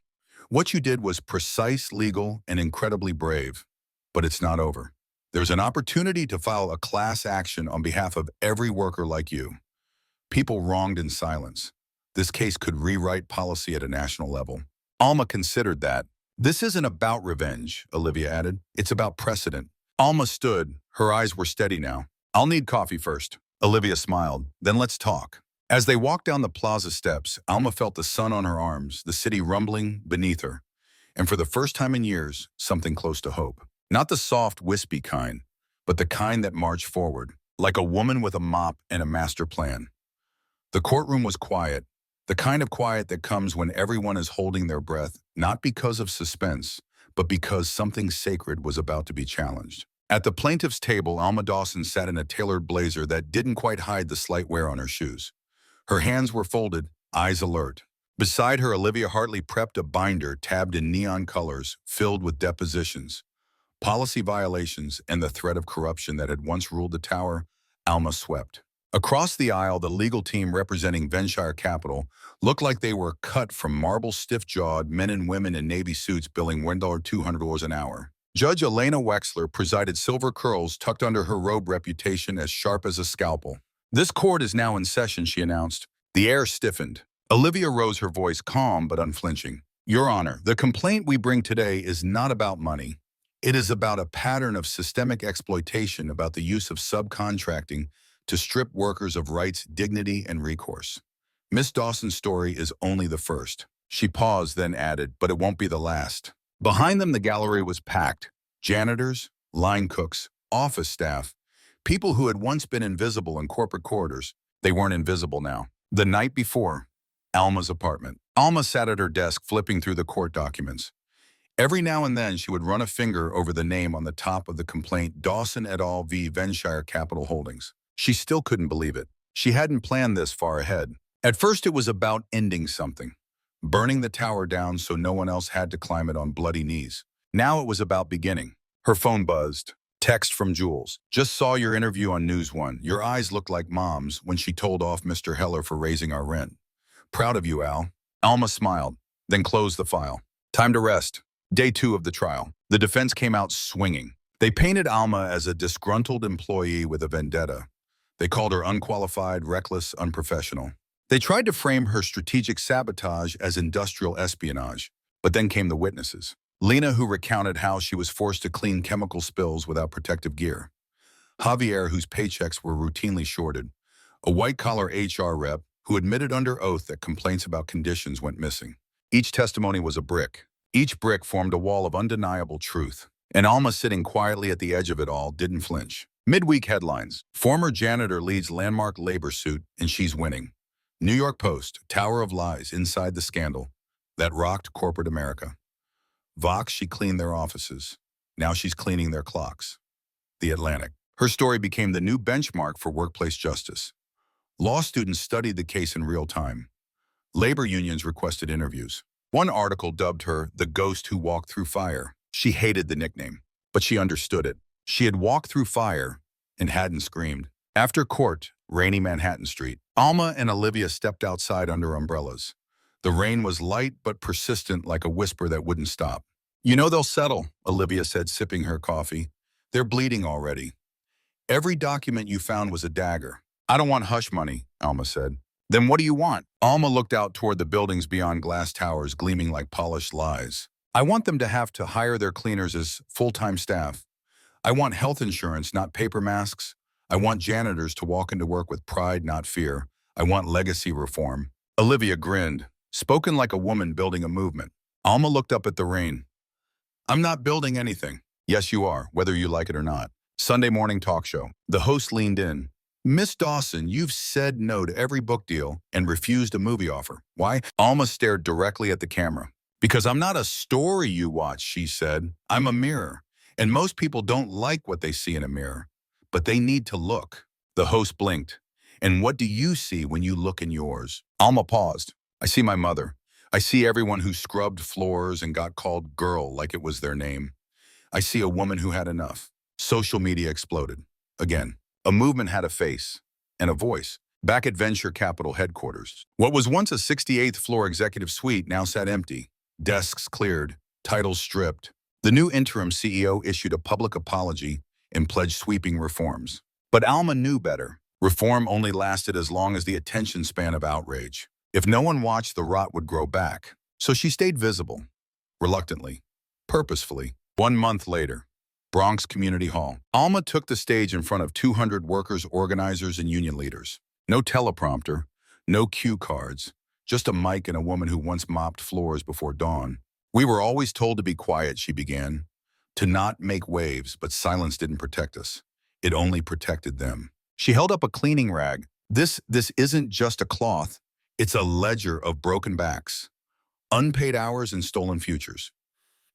What you did was precise, legal, and incredibly brave. But it's not over. There's an opportunity to file a class action on behalf of every worker like you. People wronged in silence. This case could rewrite policy at a national level." Alma considered that. "This isn't about revenge," Olivia added. "It's about precedent." Alma stood. Her eyes were steady now. "I'll need coffee first." Olivia smiled. "Then let's talk." As they walked down the plaza steps, Alma felt the sun on her arms, the city rumbling beneath her. And for the first time in years, something close to hope. Not the soft, wispy kind, but the kind that marched forward, like a woman with a mop and a master plan. The courtroom was quiet, the kind of quiet that comes when everyone is holding their breath, not because of suspense, but because something sacred was about to be challenged. At the plaintiff's table, Alma Dawson sat in a tailored blazer that didn't quite hide the slight wear on her shoes. Her hands were folded, eyes alert. Beside her, Olivia Hartley prepped a binder tabbed in neon colors, filled with depositions, policy violations, and the threat of corruption that had once ruled the tower. Alma swept. Across the aisle, the legal team representing Venshire Capital looked like they were cut from marble, stiff-jawed men and women in navy suits billing $1,200 an hour. Judge Elena Wexler presided, silver curls tucked under her robe, reputation as sharp as a scalpel. "This court is now in session," she announced. The air stiffened. Olivia rose, her voice calm but unflinching. "Your Honor, the complaint we bring today is not about money. It is about a pattern of systemic exploitation, about the use of subcontracting to strip workers of rights, dignity, and recourse. Miss Dawson's story is only the first." She paused, then added, "But it won't be the last." Behind them, the gallery was packed. Janitors, line cooks, office staff, people who had once been invisible in corporate corridors. They weren't invisible now. The night before, Alma's apartment. Alma sat at her desk, flipping through the court documents. Every now and then, she would run a finger over the name on the top of the complaint, Dawson et al. V. Venshire Capital Holdings. She still couldn't believe it. She hadn't planned this far ahead. At first, it was about ending something, burning the tower down so no one else had to climb it on bloody knees. Now it was about beginning. Her phone buzzed. Text from Jules. "Just saw your interview on News One. Your eyes look like Mom's when she told off Mr. Heller for raising our rent. Proud of you, Al." Alma smiled, then closed the file. Time to rest. Day 2 of the trial. The defense came out swinging. They painted Alma as a disgruntled employee with a vendetta. They called her unqualified, reckless, unprofessional. They tried to frame her strategic sabotage as industrial espionage, but then came the witnesses. Lena, who recounted how she was forced to clean chemical spills without protective gear. Javier, whose paychecks were routinely shorted. A white-collar HR rep who admitted under oath that complaints about conditions went missing. Each testimony was a brick. Each brick formed a wall of undeniable truth. And Alma, sitting quietly at the edge of it all, didn't flinch. Midweek headlines. Former janitor leads landmark labor suit and she's winning. New York Post, Tower of Lies inside the scandal that rocked corporate America. Vox, she cleaned their offices. Now she's cleaning their clocks. The Atlantic. Her story became the new benchmark for workplace justice. Law students studied the case in real time. Labor unions requested interviews. One article dubbed her the ghost who walked through fire. She hated the nickname, but she understood it. She had walked through fire and hadn't screamed. After court, rainy Manhattan Street, Alma and Olivia stepped outside under umbrellas. The rain was light but persistent, like a whisper that wouldn't stop. "You know they'll settle," Olivia said, sipping her coffee. "They're bleeding already. Every document you found was a dagger." "I don't want hush money," Alma said. "Then what do you want?" Alma looked out toward the buildings beyond, glass towers gleaming like polished lies. "I want them to have to hire their cleaners as full-time staff. I want health insurance, not paper masks. I want janitors to walk into work with pride, not fear. I want legacy reform." Olivia grinned, spoken like a woman building a movement. Alma looked up at the rain. "I'm not building anything." "Yes, you are, whether you like it or not." Sunday morning talk show. The host leaned in. "Miss Dawson, you've said no to every book deal and refused a movie offer. Why?" Alma stared directly at the camera. "Because I'm not a story you watch," she said. "I'm a mirror. And most people don't like what they see in a mirror, but they need to look." The host blinked. "And what do you see when you look in yours?" Alma paused. "I see my mother. I see everyone who scrubbed floors and got called girl like it was their name. I see a woman who had enough." Social media exploded. Again, a movement had a face and a voice. Back at venture capital headquarters, what was once a 68th floor executive suite now sat empty. Desks cleared, titles stripped. The new interim CEO issued a public apology and pledged sweeping reforms. But Alma knew better. Reform only lasted as long as the attention span of outrage. If no one watched, the rot would grow back. So she stayed visible, reluctantly, purposefully. 1 month later, Bronx Community Hall. Alma took the stage in front of 200 workers, organizers, and union leaders. No teleprompter, no cue cards, just a mic and a woman who once mopped floors before dawn. "We were always told to be quiet," she began, "to not make waves, but silence didn't protect us. It only protected them." She held up a cleaning rag. This isn't just a cloth. It's a ledger of broken backs, unpaid hours, and stolen futures.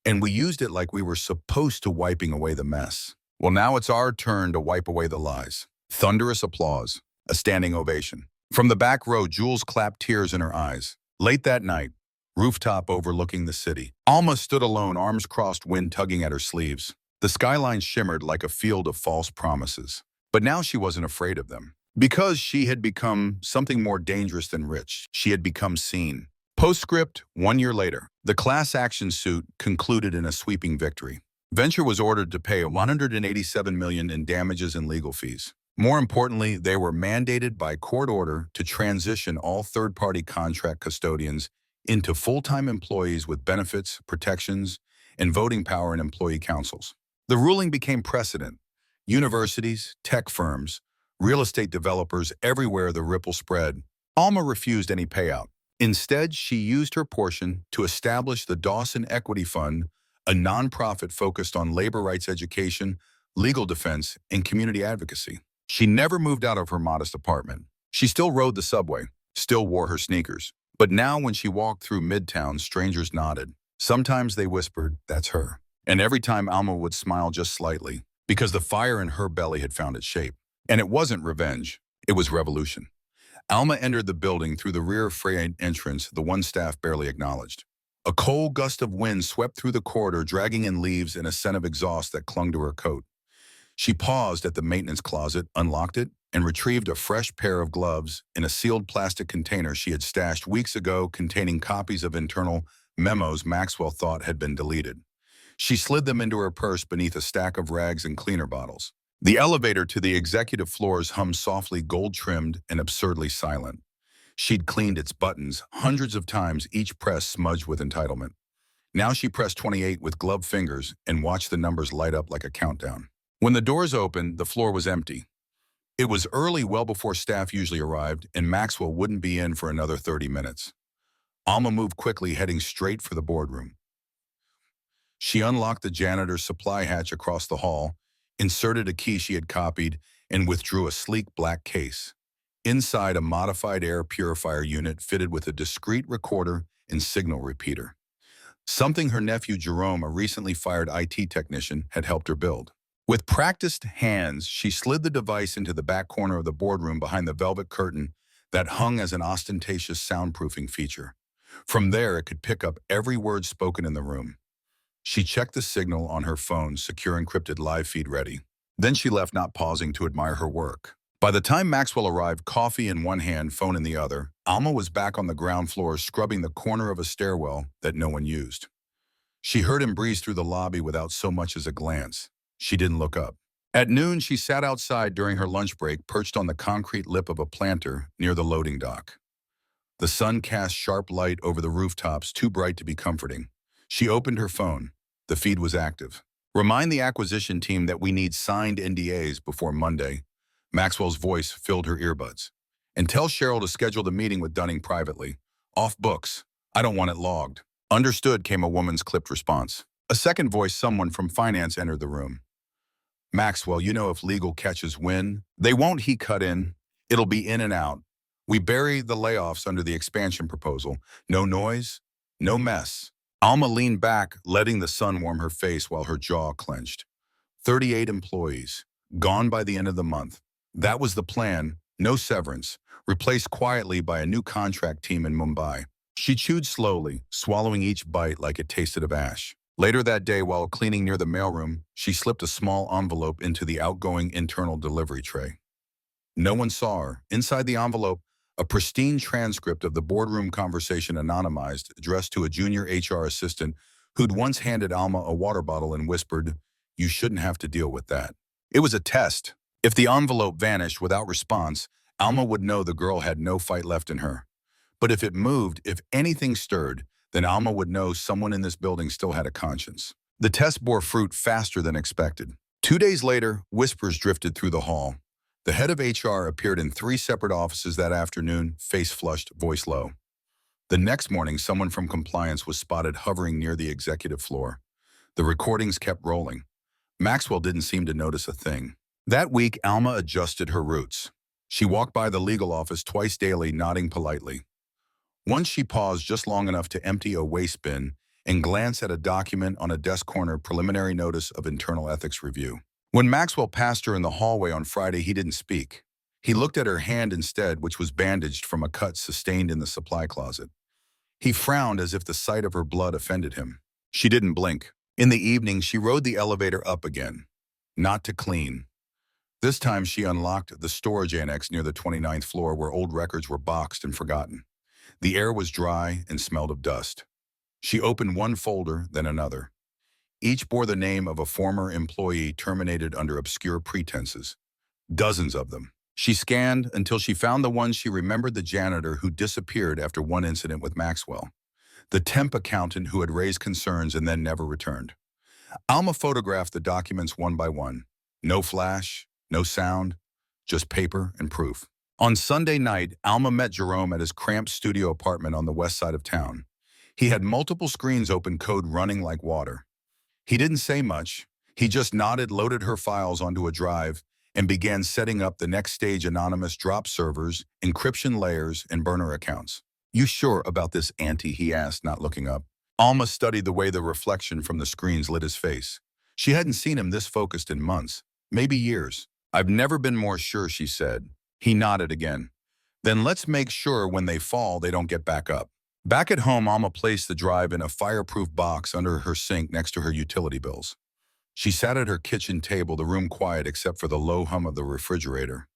And we used it like we were supposed to, wiping away the mess. Well, now it's our turn to wipe away the lies. Thunderous applause, a standing ovation. From the back row, Jules clapped, tears in her eyes. Late that night, rooftop overlooking the city. Alma stood alone, arms crossed, wind tugging at her sleeves. The skyline shimmered like a field of false promises. But now she wasn't afraid of them. Because she had become something more dangerous than rich. She had become seen. Postscript, 1 year later. The class action suit concluded in a sweeping victory. Venture was ordered to pay $187 million in damages and legal fees. More importantly, they were mandated by court order to transition all third-party contract custodians into full-time employees with benefits, protections, and voting power in employee councils. The ruling became precedent. Universities, tech firms, real estate developers, everywhere the ripple spread. Alma refused any payout. Instead, she used her portion to establish the Dawson Equity Fund, a nonprofit focused on labor rights education, legal defense, and community advocacy. She never moved out of her modest apartment. She still rode the subway, still wore her sneakers. But now when she walked through Midtown, strangers nodded. Sometimes they whispered, "That's her." And every time, Alma would smile just slightly, because the fire in her belly had found its shape. And it wasn't revenge, it was revolution. Alma entered the building through the rear freight entrance, the one staff barely acknowledged. A cold gust of wind swept through the corridor, dragging in leaves and a scent of exhaust that clung to her coat. She paused at the maintenance closet, unlocked it, and retrieved a fresh pair of gloves in a sealed plastic container she had stashed weeks ago, containing copies of internal memos Maxwell thought had been deleted. She slid them into her purse beneath a stack of rags and cleaner bottles. The elevator to the executive floors hummed softly, gold-trimmed and absurdly silent. She'd cleaned its buttons hundreds of times, each press smudged with entitlement. Now she pressed 28 with gloved fingers and watched the numbers light up like a countdown. When the doors opened, the floor was empty. It was early, well before staff usually arrived, and Maxwell wouldn't be in for another 30 minutes. Alma moved quickly, heading straight for the boardroom. She unlocked the janitor's supply hatch across the hall, inserted a key she had copied, and withdrew a sleek black case. Inside, a modified air purifier unit fitted with a discreet recorder and signal repeater. Something her nephew Jerome, a recently fired IT technician, had helped her build. With practiced hands, she slid the device into the back corner of the boardroom behind the velvet curtain that hung as an ostentatious soundproofing feature. From there, it could pick up every word spoken in the room. She checked the signal on her phone, secure encrypted live feed ready. Then she left, not pausing to admire her work. By the time Maxwell arrived, coffee in one hand, phone in the other, Alma was back on the ground floor scrubbing the corner of a stairwell that no one used. She heard him breeze through the lobby without so much as a glance. She didn't look up. At noon, she sat outside during her lunch break, perched on the concrete lip of a planter near the loading dock. The sun cast sharp light over the rooftops, too bright to be comforting. She opened her phone. The feed was active. "Remind the acquisition team that we need signed NDAs before Monday." Maxwell's voice filled her earbuds. "And tell Cheryl to schedule the meeting with Dunning privately. Off books. I don't want it logged." "Understood," came a woman's clipped response. A second voice, someone from finance, entered the room. "Maxwell, you know if legal catches wind, they won't," he cut in. "It'll be in and out. We bury the layoffs under the expansion proposal. No noise, no mess." Alma leaned back, letting the sun warm her face while her jaw clenched. 38 employees, gone by the end of the month. That was the plan, no severance, replaced quietly by a new contract team in Mumbai. She chewed slowly, swallowing each bite like it tasted of ash. Later that day, while cleaning near the mailroom, she slipped a small envelope into the outgoing internal delivery tray. No one saw her. Inside the envelope, a pristine transcript of the boardroom conversation, anonymized, addressed to a junior HR assistant who'd once handed Alma a water bottle and whispered, "You shouldn't have to deal with that." It was a test. If the envelope vanished without response, Alma would know the girl had no fight left in her. But if it moved, if anything stirred, then Alma would know someone in this building still had a conscience. The test bore fruit faster than expected. 2 days later, whispers drifted through the hall. The head of HR appeared in 3 separate offices that afternoon, face flushed, voice low. The next morning, someone from compliance was spotted hovering near the executive floor. The recordings kept rolling. Maxwell didn't seem to notice a thing. That week, Alma adjusted her routes. She walked by the legal office twice daily, nodding politely. Once she paused just long enough to empty a waste bin and glance at a document on a desk corner, preliminary notice of internal ethics review. When Maxwell passed her in the hallway on Friday, he didn't speak. He looked at her hand instead, which was bandaged from a cut sustained in the supply closet. He frowned as if the sight of her blood offended him. She didn't blink. In the evening, she rode the elevator up again. Not to clean. This time, she unlocked the storage annex near the 29th floor where old records were boxed and forgotten. The air was dry and smelled of dust. She opened one folder, then another. Each bore the name of a former employee terminated under obscure pretenses. Dozens of them. She scanned until she found the one she remembered: the janitor who disappeared after one incident with Maxwell. The temp accountant who had raised concerns and then never returned. Alma photographed the documents one by one. No flash, no sound, just paper and proof. On Sunday night, Alma met Jerome at his cramped studio apartment on the west side of town. He had multiple screens open, code running like water. He didn't say much. He just nodded, loaded her files onto a drive, and began setting up the next stage: anonymous drop servers, encryption layers, and burner accounts. "You sure about this, Auntie?" he asked, not looking up. Alma studied the way the reflection from the screens lit his face. She hadn't seen him this focused in months, maybe years. "I've never been more sure," she said. He nodded again. "Then let's make sure when they fall, they don't get back up." Back at home, Alma placed the drive in a fireproof box under her sink next to her utility bills. She sat at her kitchen table, the room quiet except for the low hum of the refrigerator.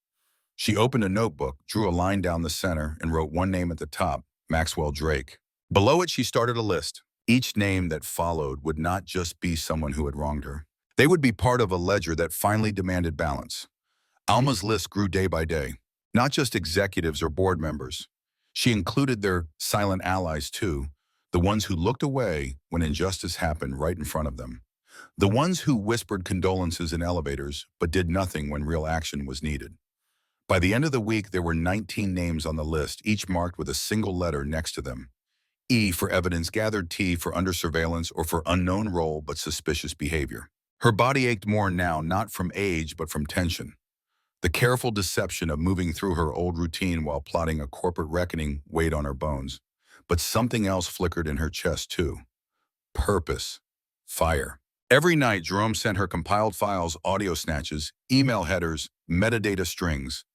She opened a notebook, drew a line down the center, and wrote one name at the top: Maxwell Drake. Below it, she started a list. Each name that followed would not just be someone who had wronged her. They would be part of a ledger that finally demanded balance. Alma's list grew day by day, not just executives or board members. She included their silent allies too, the ones who looked away when injustice happened right in front of them. The ones who whispered condolences in elevators but did nothing when real action was needed. By the end of the week, there were 19 names on the list, each marked with a single letter next to them. E for evidence gathered, T for under surveillance or for unknown role but suspicious behavior. Her body ached more now, not from age but from tension. The careful deception of moving through her old routine while plotting a corporate reckoning weighed on her bones. But something else flickered in her chest too. Purpose. Fire. Every night, Jerome sent her compiled files, audio snatches, email headers, metadata strings,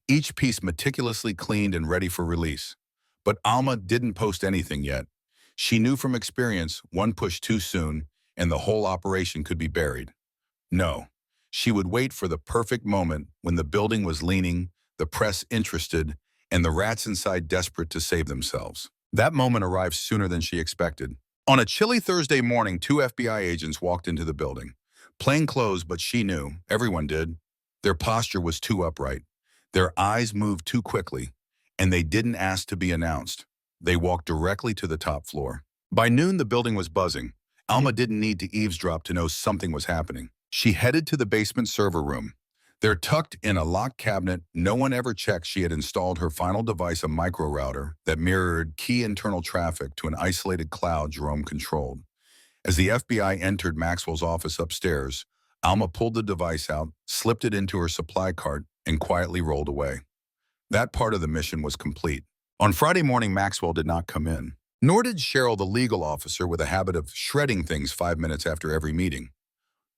each piece meticulously cleaned and ready for release. But Alma didn't post anything yet. She knew from experience one push too soon and the whole operation could be buried. No, she would wait for the perfect moment when the building was leaning, the press interested, and the rats inside desperate to save themselves. That moment arrived sooner than she expected. On a chilly Thursday morning, two FBI agents walked into the building. Plain clothes, but she knew, everyone did. Their posture was too upright. Their eyes moved too quickly, and they didn't ask to be announced. They walked directly to the top floor. By noon, the building was buzzing. Alma didn't need to eavesdrop to know something was happening. She headed to the basement server room. There, tucked in a locked cabinet no one ever checked, she had installed her final device, a micro router that mirrored key internal traffic to an isolated cloud Jerome controlled. As the FBI entered Maxwell's office upstairs, Alma pulled the device out, slipped it into her supply cart, and quietly rolled away. That part of the mission was complete. On Friday morning, Maxwell did not come in. Nor did Cheryl, the legal officer with a habit of shredding things 5 minutes after every meeting.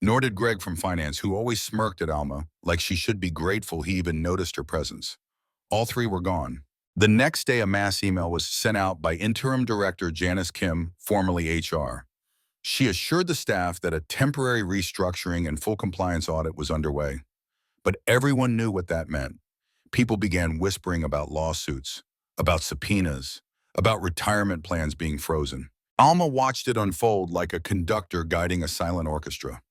Nor did Greg from finance, who always smirked at Alma like she should be grateful he even noticed her presence. All three were gone. The next day, a mass email was sent out by Interim Director Janice Kim, formerly HR. She assured the staff that a temporary restructuring and full compliance audit was underway. But everyone knew what that meant. People began whispering about lawsuits, about subpoenas, about retirement plans being frozen. Alma watched it unfold like a conductor guiding a silent orchestra.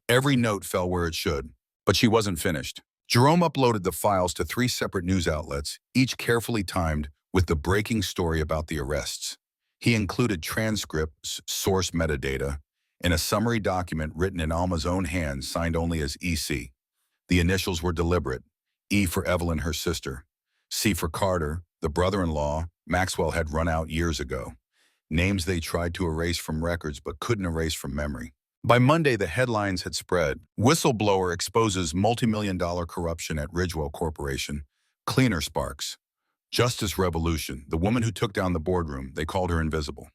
Every note fell where it should, but she wasn't finished. Jerome uploaded the files to 3 separate news outlets, each carefully timed with the breaking story about the arrests. He included transcripts, source metadata, and a summary document written in Alma's own hand, signed only as EC. The initials were deliberate: E for Evelyn, her sister; C for Carter, the brother-in-law Maxwell had run out years ago. Names they tried to erase from records but couldn't erase from memory. By Monday, the headlines had spread. Whistleblower exposes multi-million-dollar corruption at Ridgewell Corporation. Cleaner sparks. Justice Revolution, the woman who took down the boardroom, they called her invisible.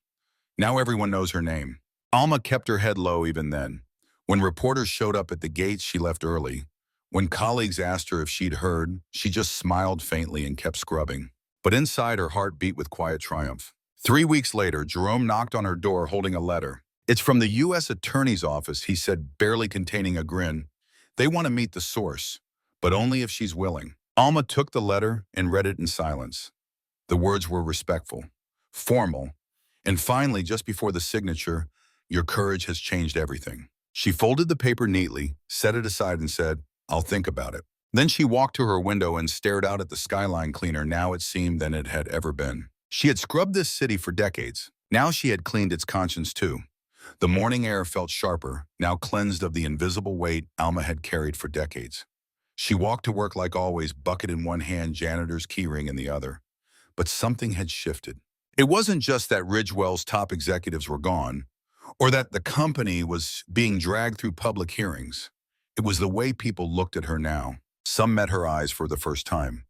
Now everyone knows her name. Alma kept her head low even then. When reporters showed up at the gates, she left early. When colleagues asked her if she'd heard, she just smiled faintly and kept scrubbing. But inside, her heart beat with quiet triumph. 3 weeks later, Jerome knocked on her door holding a letter. "It's from the U.S. Attorney's Office," he said, barely containing a grin. "They want to meet the source, but only if she's willing." Alma took the letter and read it in silence. The words were respectful, formal, and finally, just before the signature, "Your courage has changed everything." She folded the paper neatly, set it aside, and said, "I'll think about it." Then she walked to her window and stared out at the skyline, cleaner now, it seemed, than it had ever been. She had scrubbed this city for decades. Now she had cleaned its conscience too. The morning air felt sharper, now cleansed of the invisible weight Alma had carried for decades. She walked to work like always, bucket in one hand, janitor's keyring in the other. But something had shifted. It wasn't just that Ridgewell's top executives were gone, or that the company was being dragged through public hearings. It was the way people looked at her now. Some met her eyes for the first time.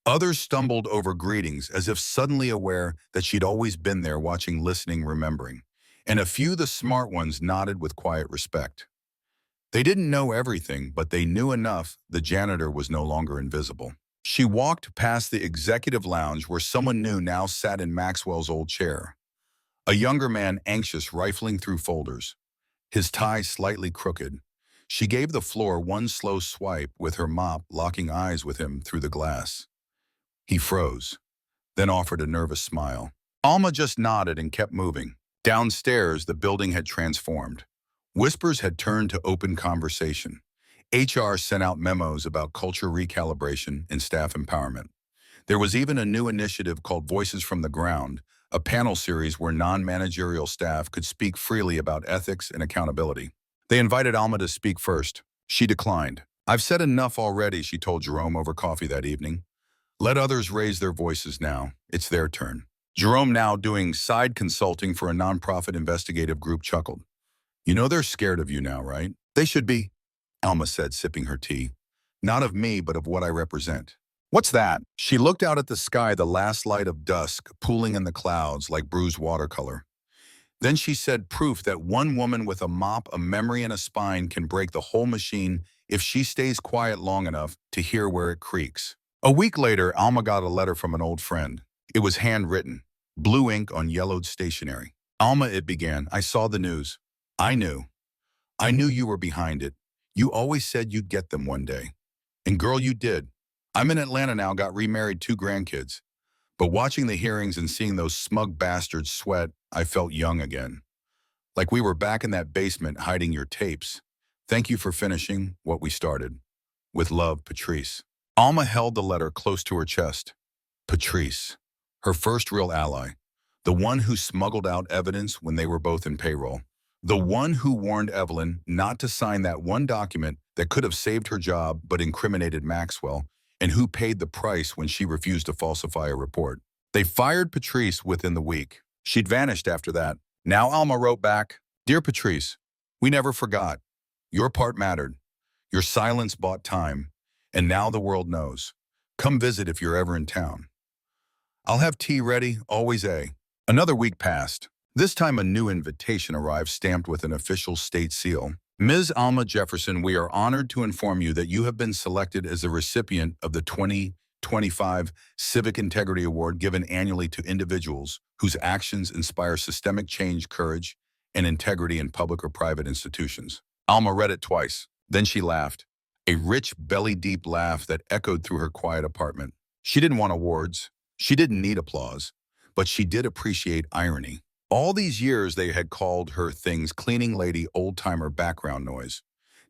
Others stumbled over greetings, as if suddenly aware that she'd always been there, watching, listening, remembering. And a few, the smart ones, nodded with quiet respect. They didn't know everything, but they knew enough. The janitor was no longer invisible. She walked past the executive lounge where someone new now sat in Maxwell's old chair. A younger man, anxious, rifling through folders, his tie slightly crooked. She gave the floor one slow swipe with her mop, locking eyes with him through the glass. He froze, then offered a nervous smile. Alma just nodded and kept moving. Downstairs, the building had transformed. Whispers had turned to open conversation. HR sent out memos about culture recalibration and staff empowerment. There was even a new initiative called Voices from the Ground, a panel series where non-managerial staff could speak freely about ethics and accountability. They invited Alma to speak first. She declined. "I've said enough already," she told Jerome over coffee that evening. "Let others raise their voices now. It's their turn." Jerome, now doing side consulting for a nonprofit investigative group, chuckled. "You know they're scared of you now, right?" "They should be," Alma said, sipping her tea. "Not of me, but of what I represent." "What's that?" She looked out at the sky, the last light of dusk pooling in the clouds like bruised watercolor. Then she said, "Proof that one woman with a mop, a memory, and a spine can break the whole machine if she stays quiet long enough to hear where it creaks." A week later, Alma got a letter from an old friend. It was handwritten, blue ink on yellowed stationery. "Alma," it began, "I saw the news. I knew. I knew you were behind it. You always said you'd get them one day. And girl, you did. I'm in Atlanta now, got remarried, 2 grandkids. But watching the hearings and seeing those smug bastards sweat, I felt young again. Like we were back in that basement hiding your tapes. Thank you for finishing what we started. With love, Patrice." Alma held the letter close to her chest. Patrice, her first real ally. The one who smuggled out evidence when they were both in payroll. The one who warned Evelyn not to sign that one document that could have saved her job but incriminated Maxwell, and who paid the price when she refused to falsify a report. They fired Patrice within the week. She'd vanished after that. Now Alma wrote back, "Dear Patrice, we never forgot. Your part mattered. Your silence bought time. And now the world knows. Come visit if you're ever in town. I'll have tea ready, always a." Another week passed. This time a new invitation arrived stamped with an official state seal. "Ms. Alma Jefferson, we are honored to inform you that you have been selected as the recipient of the 2025 Civic Integrity Award given annually to individuals whose actions inspire systemic change, courage, and integrity in public or private institutions." Alma read it twice. Then she laughed. A rich, belly-deep laugh that echoed through her quiet apartment. She didn't want awards. She didn't need applause. But she did appreciate irony. All these years they had called her things cleaning lady, old-timer, background noise.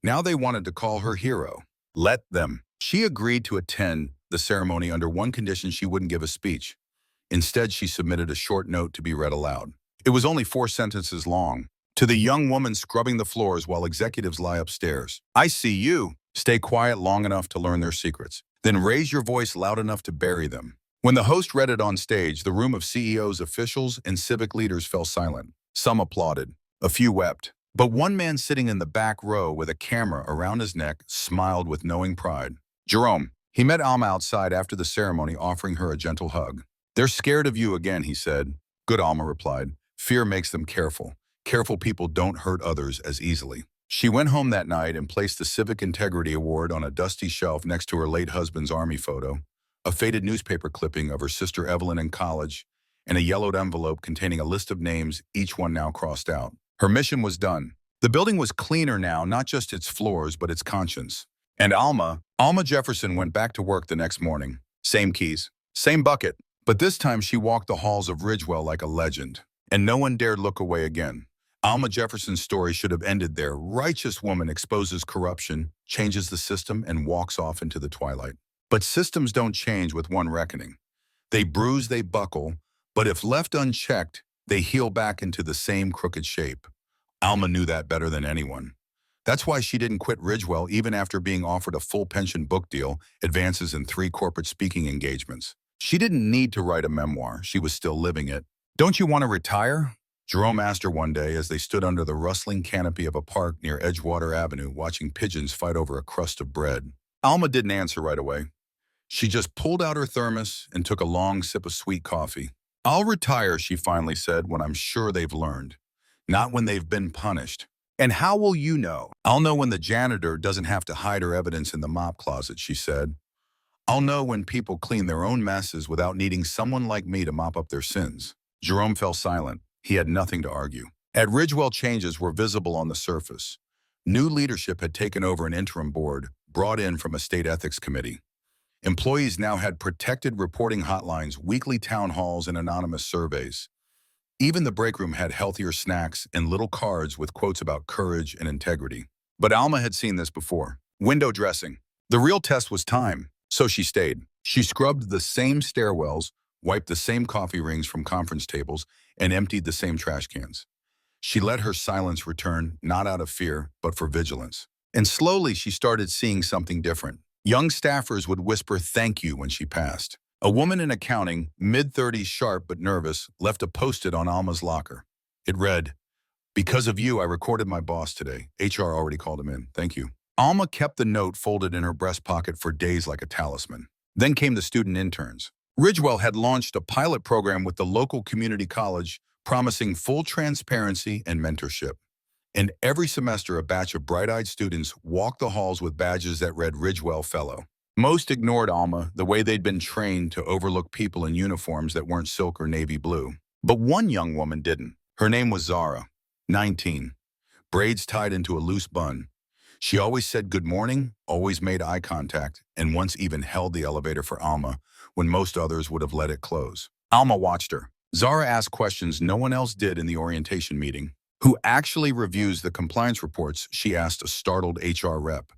Now they wanted to call her hero. Let them. She agreed to attend the ceremony under one condition: she wouldn't give a speech. Instead, she submitted a short note to be read aloud. It was only 4 sentences long. "To the young woman scrubbing the floors while executives lie upstairs. I see you. Stay quiet long enough to learn their secrets. Then raise your voice loud enough to bury them." When the host read it on stage, the room of CEOs, officials, and civic leaders fell silent. Some applauded. A few wept. But one man sitting in the back row with a camera around his neck smiled with knowing pride. Jerome. He met Alma outside after the ceremony, offering her a gentle hug. "They're scared of you again," he said. "Good," Alma replied. "Fear makes them careful. Careful people don't hurt others as easily." She went home that night and placed the Civic Integrity Award on a dusty shelf next to her late husband's Army photo, a faded newspaper clipping of her sister Evelyn in college, and a yellowed envelope containing a list of names, each one now crossed out. Her mission was done. The building was cleaner now, not just its floors, but its conscience. And Alma Jefferson went back to work the next morning. Same keys, same bucket. But this time she walked the halls of Ridgewell like a legend, and no one dared look away again. Alma Jefferson's story should have ended there. Righteous woman exposes corruption, changes the system, and walks off into the twilight. But systems don't change with one reckoning. They bruise, they buckle, but if left unchecked, they heal back into the same crooked shape. Alma knew that better than anyone. That's why she didn't quit Ridgewell even after being offered a full pension book deal, advances in 3 corporate speaking engagements. She didn't need to write a memoir. She was still living it. "Don't you want to retire?" Jerome asked her one day as they stood under the rustling canopy of a park near Edgewater Avenue watching pigeons fight over a crust of bread. Alma didn't answer right away. She just pulled out her thermos and took a long sip of sweet coffee. "I'll retire," she finally said, "when I'm sure they've learned. Not when they've been punished." "And how will you know?" "I'll know when the janitor doesn't have to hide her evidence in the mop closet," she said. "I'll know when people clean their own messes without needing someone like me to mop up their sins." Jerome fell silent. He had nothing to argue. At Ridgewell, changes were visible on the surface. New leadership had taken over an interim board, brought in from a state ethics committee. Employees now had protected reporting hotlines, weekly town halls, and anonymous surveys. Even the break room had healthier snacks and little cards with quotes about courage and integrity. But Alma had seen this before. Window dressing. The real test was time, so she stayed. She scrubbed the same stairwells, wiped the same coffee rings from conference tables, and emptied the same trash cans. She let her silence return, not out of fear, but for vigilance. And slowly she started seeing something different. Young staffers would whisper thank you when she passed. A woman in accounting, mid-30s sharp but nervous, left a post-it on Alma's locker. It read, "Because of you, I recorded my boss today. HR already called him in. Thank you." Alma kept the note folded in her breast pocket for days like a talisman. Then came the student interns. Ridgewell had launched a pilot program with the local community college, promising full transparency and mentorship. And every semester, a batch of bright-eyed students walked the halls with badges that read Ridgewell Fellow. Most ignored Alma, the way they'd been trained to overlook people in uniforms that weren't silk or navy blue. But one young woman didn't. Her name was Zara, 19, braids tied into a loose bun. She always said good morning, always made eye contact, and once even held the elevator for Alma when most others would have let it close. Alma watched her. Zara asked questions no one else did in the orientation meeting. Who actually reviews the compliance reports, she asked a startled HR rep.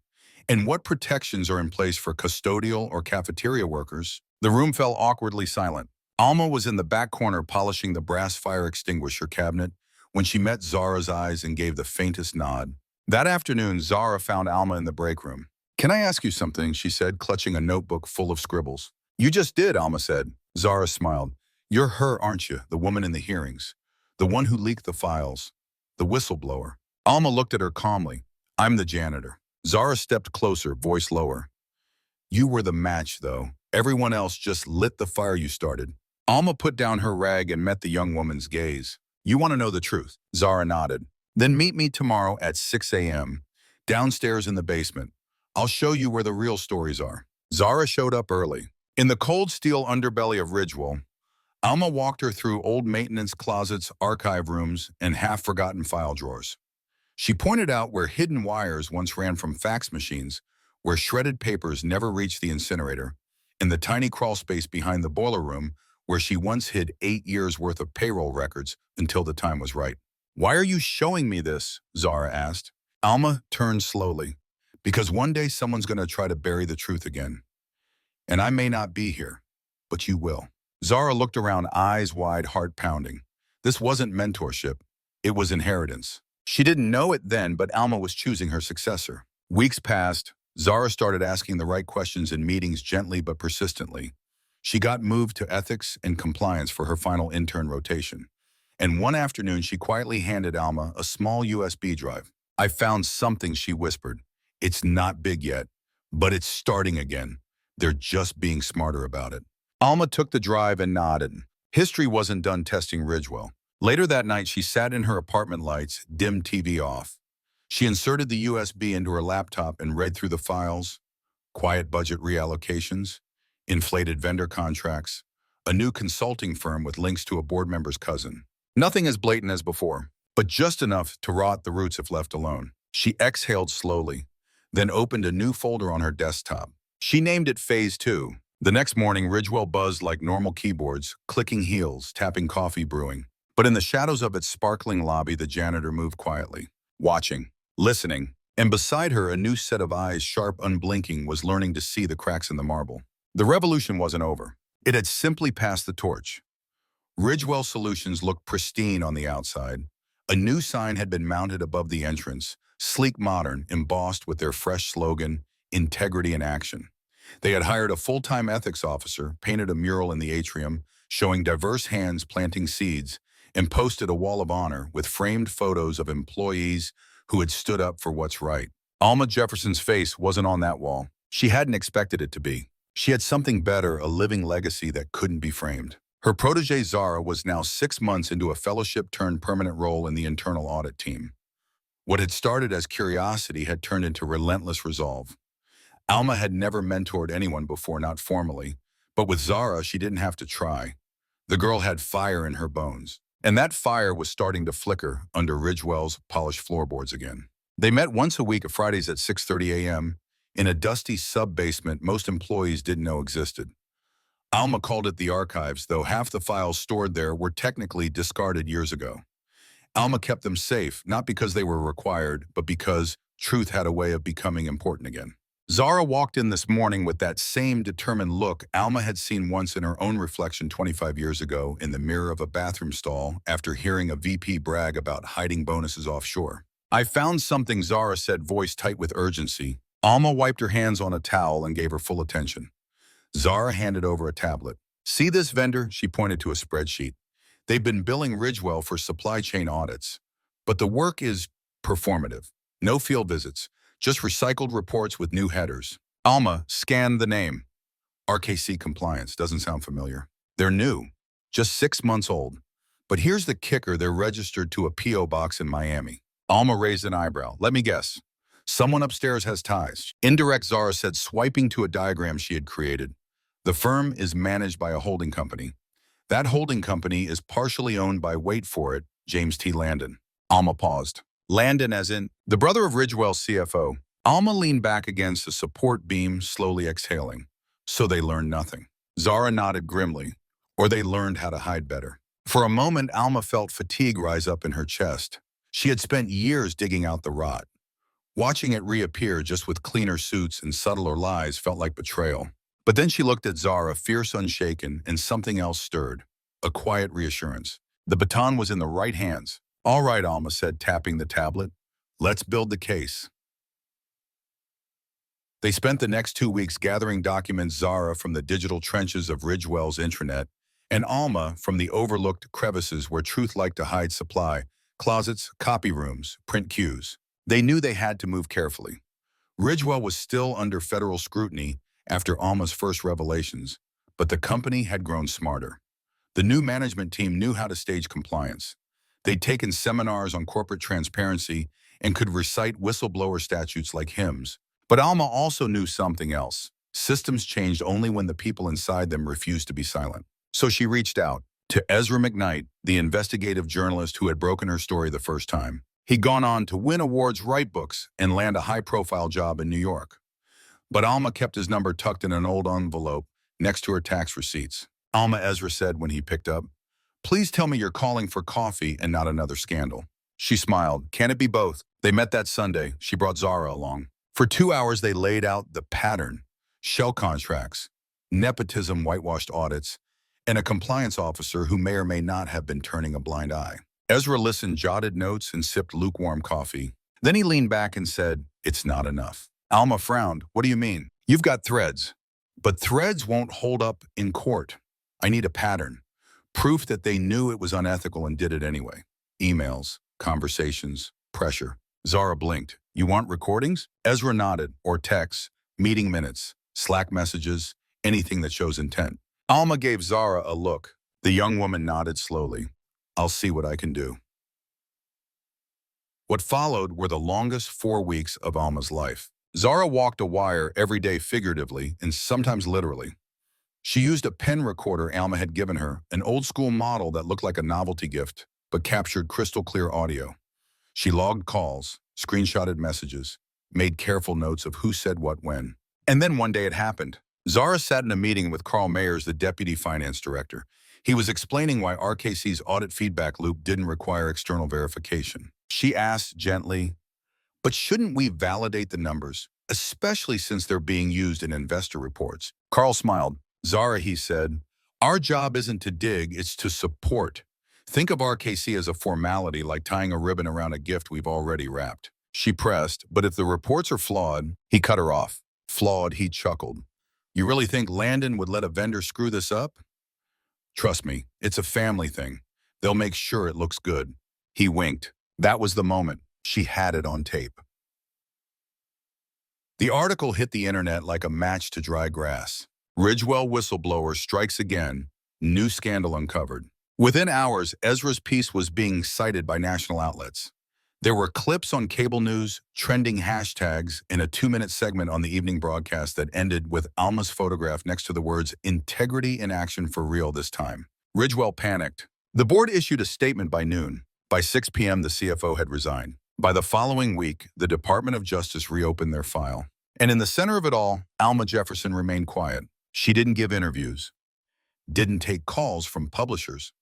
And what protections are in place for custodial or cafeteria workers? The room fell awkwardly silent. Alma was in the back corner polishing the brass fire extinguisher cabinet when she met Zara's eyes and gave the faintest nod. That afternoon, Zara found Alma in the break room. "Can I ask you something?" she said, clutching a notebook full of scribbles. "You just did," Alma said. Zara smiled. "You're her, aren't you, the woman in the hearings? The one who leaked the files? The whistleblower?" Alma looked at her calmly. "I'm the janitor." Zara stepped closer, voice lower. "You were the match, though. Everyone else just lit the fire you started." Alma put down her rag and met the young woman's gaze. "You want to know the truth?" Zara nodded. "Then meet me tomorrow at 6 a.m., downstairs in the basement. I'll show you where the real stories are." Zara showed up early. In the cold steel underbelly of Ridgewell, Alma walked her through old maintenance closets, archive rooms, and half-forgotten file drawers. She pointed out where hidden wires once ran from fax machines, where shredded papers never reached the incinerator, and the tiny crawl space behind the boiler room where she once hid 8 years' worth of payroll records until the time was right. "Why are you showing me this?" Zara asked. Alma turned slowly. "Because one day someone's going to try to bury the truth again. And I may not be here, but you will." Zara looked around, eyes wide, heart pounding. This wasn't mentorship. It was inheritance. She didn't know it then, but Alma was choosing her successor. Weeks passed. Zara started asking the right questions in meetings gently but persistently. She got moved to ethics and compliance for her final intern rotation. And one afternoon, she quietly handed Alma a small USB drive. "I found something," she whispered. "It's not big yet, but it's starting again. They're just being smarter about it." Alma took the drive and nodded. History wasn't done testing Ridgewell. Later that night, she sat in her apartment lights, dim TV off. She inserted the USB into her laptop and read through the files: quiet budget reallocations, inflated vendor contracts, a new consulting firm with links to a board member's cousin. Nothing as blatant as before, but just enough to rot the roots if left alone. She exhaled slowly, then opened a new folder on her desktop. She named it Phase 2. The next morning, Ridgewell buzzed like normal keyboards, clicking heels, tapping coffee brewing. But in the shadows of its sparkling lobby, the janitor moved quietly, watching, listening, and beside her, a new set of eyes, sharp, unblinking, was learning to see the cracks in the marble. The revolution wasn't over. It had simply passed the torch. Ridgewell Solutions looked pristine on the outside. A new sign had been mounted above the entrance, sleek, modern, embossed with their fresh slogan, "Integrity in Action." They had hired a full-time ethics officer, painted a mural in the atrium, showing diverse hands planting seeds, and posted a wall of honor with framed photos of employees who had stood up for what's right. Alma Jefferson's face wasn't on that wall. She hadn't expected it to be. She had something better, a living legacy that couldn't be framed. Her protege Zara was now 6 months into a fellowship-turned-permanent role in the internal audit team. What had started as curiosity had turned into relentless resolve. Alma had never mentored anyone before, not formally, but with Zara, she didn't have to try. The girl had fire in her bones. And that fire was starting to flicker under Ridgewell's polished floorboards again. They met once a week at Fridays at 6:30 a.m. in a dusty sub-basement most employees didn't know existed. Alma called it the archives, though half the files stored there were technically discarded years ago. Alma kept them safe, not because they were required, but because truth had a way of becoming important again. Zara walked in this morning with that same determined look Alma had seen once in her own reflection 25 years ago in the mirror of a bathroom stall after hearing a VP brag about hiding bonuses offshore. "I found something," Zara said, voice tight with urgency. Alma wiped her hands on a towel and gave her full attention. Zara handed over a tablet. "See this vendor?" She pointed to a spreadsheet. "They've been billing Ridgewell for supply chain audits. But the work is performative. No field visits, just recycled reports with new headers." Alma scanned the name. RKC Compliance. Doesn't sound familiar. They're new, just 6 months old. But here's the kicker, they're registered to a P.O. box in Miami. Alma raised an eyebrow. "Let me guess. Someone upstairs has ties." "Indirect," Zara said, swiping to a diagram she had created. "The firm is managed by a holding company. That holding company is partially owned by, wait for it, James T. Landon." Alma paused. "Landon as in the brother of Ridgewell's CFO." Alma leaned back against a support beam, slowly exhaling. "So they learned nothing." Zara nodded grimly. "Or they learned how to hide better." For a moment, Alma felt fatigue rise up in her chest. She had spent years digging out the rot. Watching it reappear just with cleaner suits and subtler lies felt like betrayal. But then she looked at Zara, fierce, unshaken, and something else stirred. A quiet reassurance. The baton was in the right hands. "All right," Alma said, tapping the tablet. "Let's build the case." They spent the next 2 weeks gathering documents, Zara from the digital trenches of Ridgewell's intranet, and Alma from the overlooked crevices where truth liked to hide supply, closets, copy rooms, print queues. They knew they had to move carefully. Ridgewell was still under federal scrutiny after Alma's first revelations, but the company had grown smarter. The new management team knew how to stage compliance. They'd taken seminars on corporate transparency and could recite whistleblower statutes like hymns. But Alma also knew something else. Systems changed only when the people inside them refused to be silent. So she reached out to Ezra McKnight, the investigative journalist who had broken her story the first time. He'd gone on to win awards, write books, and land a high-profile job in New York. But Alma kept his number tucked in an old envelope next to her tax receipts. "Alma," Ezra said when he picked up, "please tell me you're calling for coffee and not another scandal." She smiled. "Can it be both?" They met that Sunday. She brought Zara along. For 2 hours, they laid out the pattern: shell contracts, nepotism, whitewashed audits, and a compliance officer who may or may not have been turning a blind eye. Ezra listened, jotted notes, and sipped lukewarm coffee. Then he leaned back and said, "It's not enough." Alma frowned. "What do you mean?" "You've got threads. But threads won't hold up in court. I need a pattern. Proof that they knew it was unethical and did it anyway. Emails, conversations, pressure." Zara blinked. "You want recordings?" Ezra nodded. "Or texts, meeting minutes, Slack messages, anything that shows intent." Alma gave Zara a look. The young woman nodded slowly. "I'll see what I can do." What followed were the longest 4 weeks of Alma's life. Zara walked a wire every day, figuratively and sometimes literally. She used a pen recorder Alma had given her, an old-school model that looked like a novelty gift, but captured crystal-clear audio. She logged calls, screenshotted messages, made careful notes of who said what when. And then one day it happened. Zara sat in a meeting with Carl Mayers, the deputy finance director. He was explaining why RKC's audit feedback loop didn't require external verification. She asked gently, "But shouldn't we validate the numbers, especially since they're being used in investor reports?" Carl smiled. "Zara," he said, "our job isn't to dig, it's to support. Think of RKC as a formality, like tying a ribbon around a gift we've already wrapped." She pressed, "But if the reports are flawed," he cut her off. "Flawed," he chuckled. "You really think Landon would let a vendor screw this up?" "Trust me, it's a family thing. They'll make sure it looks good." He winked. That was the moment. She had it on tape. The article hit the internet like a match to dry grass. Ridgewell whistleblower strikes again. New scandal uncovered. Within hours, Ezra's piece was being cited by national outlets. There were clips on cable news, trending hashtags, and a 2-minute segment on the evening broadcast that ended with Alma's photograph next to the words, "Integrity in action for real this time." Ridgewell panicked. The board issued a statement by noon. By 6 p.m., the CFO had resigned. By the following week, the Department of Justice reopened their file. And in the center of it all, Alma Jefferson remained quiet. She didn't give interviews. didn't take calls from publishers.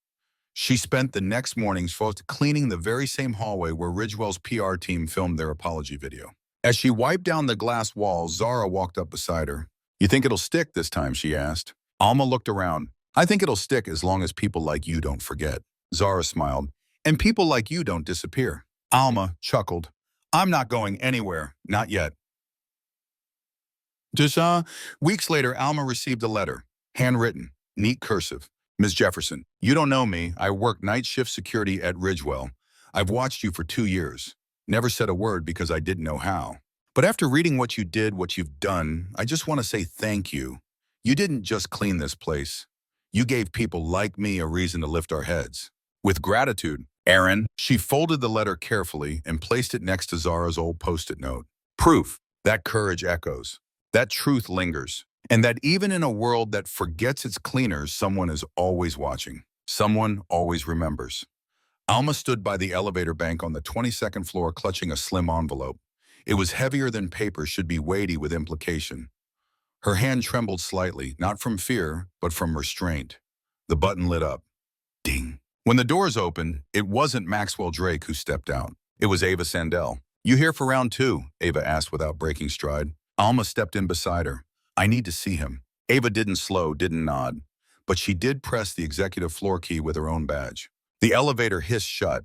She spent the next mornings cleaning the very same hallway where Ridgewell's PR team filmed their apology video. As she wiped down the glass walls, Zara walked up beside her. "You think it'll stick this time?" she asked. Alma looked around. "I think it'll stick as long as people like you don't forget." Zara smiled. "And people like you don't disappear." Alma chuckled. "I'm not going anywhere. Not yet." Weeks later, Alma received a letter. Handwritten, neat cursive. "Ms. Jefferson, you don't know me. I work night shift security at Ridgewell. I've watched you for 2 years. Never said a word because I didn't know how. But after reading what you did, what you've done, I just want to say thank you. You didn't just clean this place. You gave people like me a reason to lift our heads. With gratitude, Aaron." She folded the letter carefully and placed it next to Zara's old post-it note. Proof that courage echoes, that truth lingers, and that even in a world that forgets its cleaners, someone is always watching. Someone always remembers. Alma stood by the elevator bank on the 22nd floor clutching a slim envelope. It was heavier than paper should be, weighty with implication. Her hand trembled slightly, not from fear, but from restraint. The button lit up. Ding. When the doors opened, it wasn't Maxwell Drake who stepped out. It was Ava Sandell. "You here for round 2?" Ava asked without breaking stride. Alma stepped in beside her. "I need to see him." Ava didn't nod, but she did press the executive floor key with her own badge. The elevator hissed shut.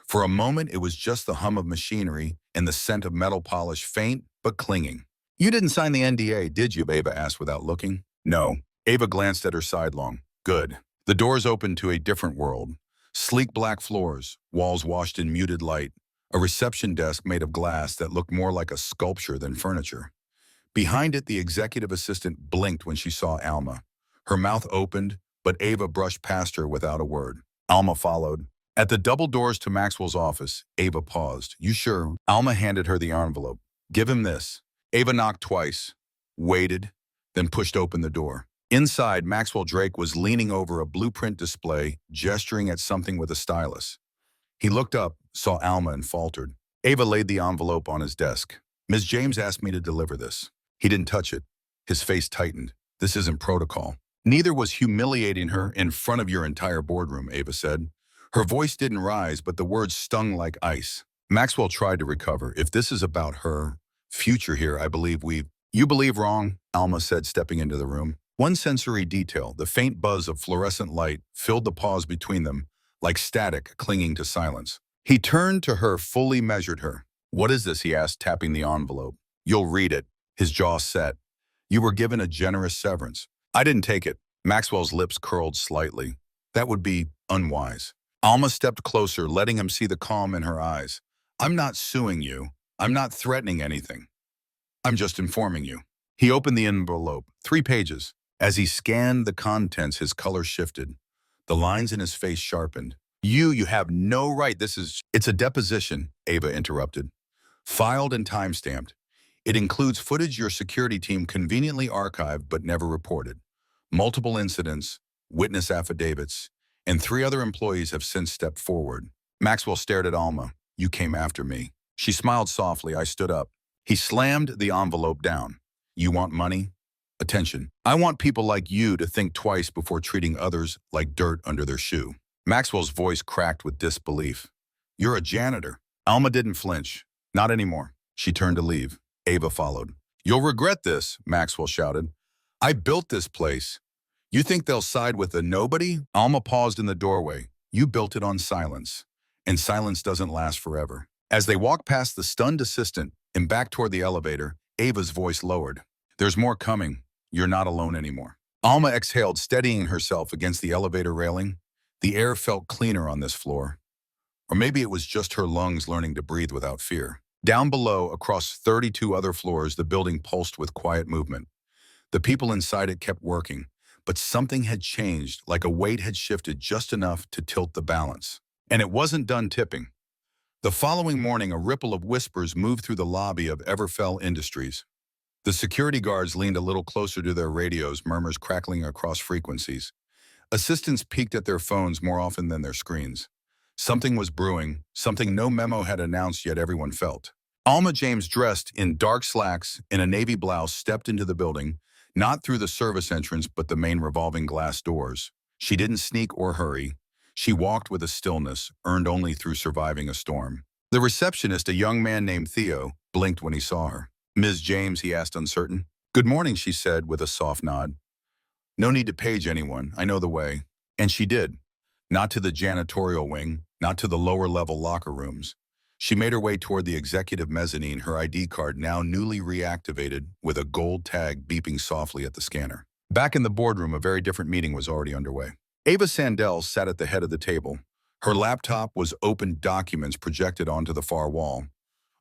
For a moment, it was just the hum of machinery and the scent of metal polish, faint but clinging. "You didn't sign the NDA, did you?" Ava asked without looking. "No." Ava glanced at her sidelong. "Good." The doors opened to a different world. Sleek black floors, walls washed in muted light, a reception desk made of glass that looked more like a sculpture than furniture. Behind it, the executive assistant blinked when she saw Alma. Her mouth opened, but Ava brushed past her without a word. Alma followed. At the double doors to Maxwell's office, Ava paused. "You sure?" Alma handed her the envelope. "Give him this." Ava knocked twice, waited, then pushed open the door. Inside, Maxwell Drake was leaning over a blueprint display, gesturing at something with a stylus. He looked up, saw Alma, and faltered. Ava laid the envelope on his desk. "Ms. James asked me to deliver this." He didn't touch it. His face tightened. "This isn't protocol." "Neither was humiliating her in front of your entire boardroom," Ava said. Her voice didn't rise, but the words stung like ice. Maxwell tried to recover. "If this is about her future here, I believe we've—" "You believe wrong," Alma said, stepping into the room. One sensory detail, the faint buzz of fluorescent light, filled the pause between them, like static clinging to silence. He turned to her, fully measured her. "What is this?" he asked, tapping the envelope. "You'll read it." His jaw set. "You were given a generous severance." "I didn't take it." Maxwell's lips curled slightly. "That would be unwise." Alma stepped closer, letting him see the calm in her eyes. "I'm not suing you. I'm not threatening anything. I'm just informing you." He opened the envelope. 3 pages. As he scanned the contents, his color shifted. The lines in his face sharpened. You have no right. It's a deposition," Ava interrupted. "Filed and timestamped. It includes footage your security team conveniently archived but never reported. Multiple incidents, witness affidavits, and 3 other employees have since stepped forward." Maxwell stared at Alma. "You came after me." She smiled softly. I stood up. He slammed the envelope down. "You want money? Attention. I want people like you to think twice before treating others like dirt under their shoe." Maxwell's voice cracked with disbelief. "You're a janitor." Alma didn't flinch. "Not anymore." She turned to leave. Ava followed. "You'll regret this," Maxwell shouted. "I built this place. You think they'll side with a nobody?" Alma paused in the doorway. "You built it on silence, and silence doesn't last forever." As they walked past the stunned assistant and back toward the elevator, Ava's voice lowered. "There's more coming. You're not alone anymore." Alma exhaled, steadying herself against the elevator railing. The air felt cleaner on this floor. Or maybe it was just her lungs learning to breathe without fear. Down below, across 32 other floors, the building pulsed with quiet movement. The people inside it kept working, but something had changed, like a weight had shifted just enough to tilt the balance. And it wasn't done tipping. The following morning, a ripple of whispers moved through the lobby of Everfell Industries. The security guards leaned a little closer to their radios, murmurs crackling across frequencies. Assistants peeked at their phones more often than their screens. Something was brewing, something no memo had announced yet everyone felt. Alma James, dressed in dark slacks and a navy blouse, stepped into the building, Not through the service entrance, but the main revolving glass doors. She didn't sneak or hurry. She walked with a stillness earned only through surviving a storm. The receptionist, a young man named Theo, blinked when he saw her. "Ms. James," he asked, uncertain. "Good morning," she said with a soft nod. "No need to page anyone. I know the way." And she did. Not to the janitorial wing, not to the lower-level locker rooms. She made her way toward the executive mezzanine, her ID card now newly reactivated with a gold tag beeping softly at the scanner. Back in the boardroom, a very different meeting was already underway. Ava Sandell sat at the head of the table. Her laptop was open documents projected onto the far wall.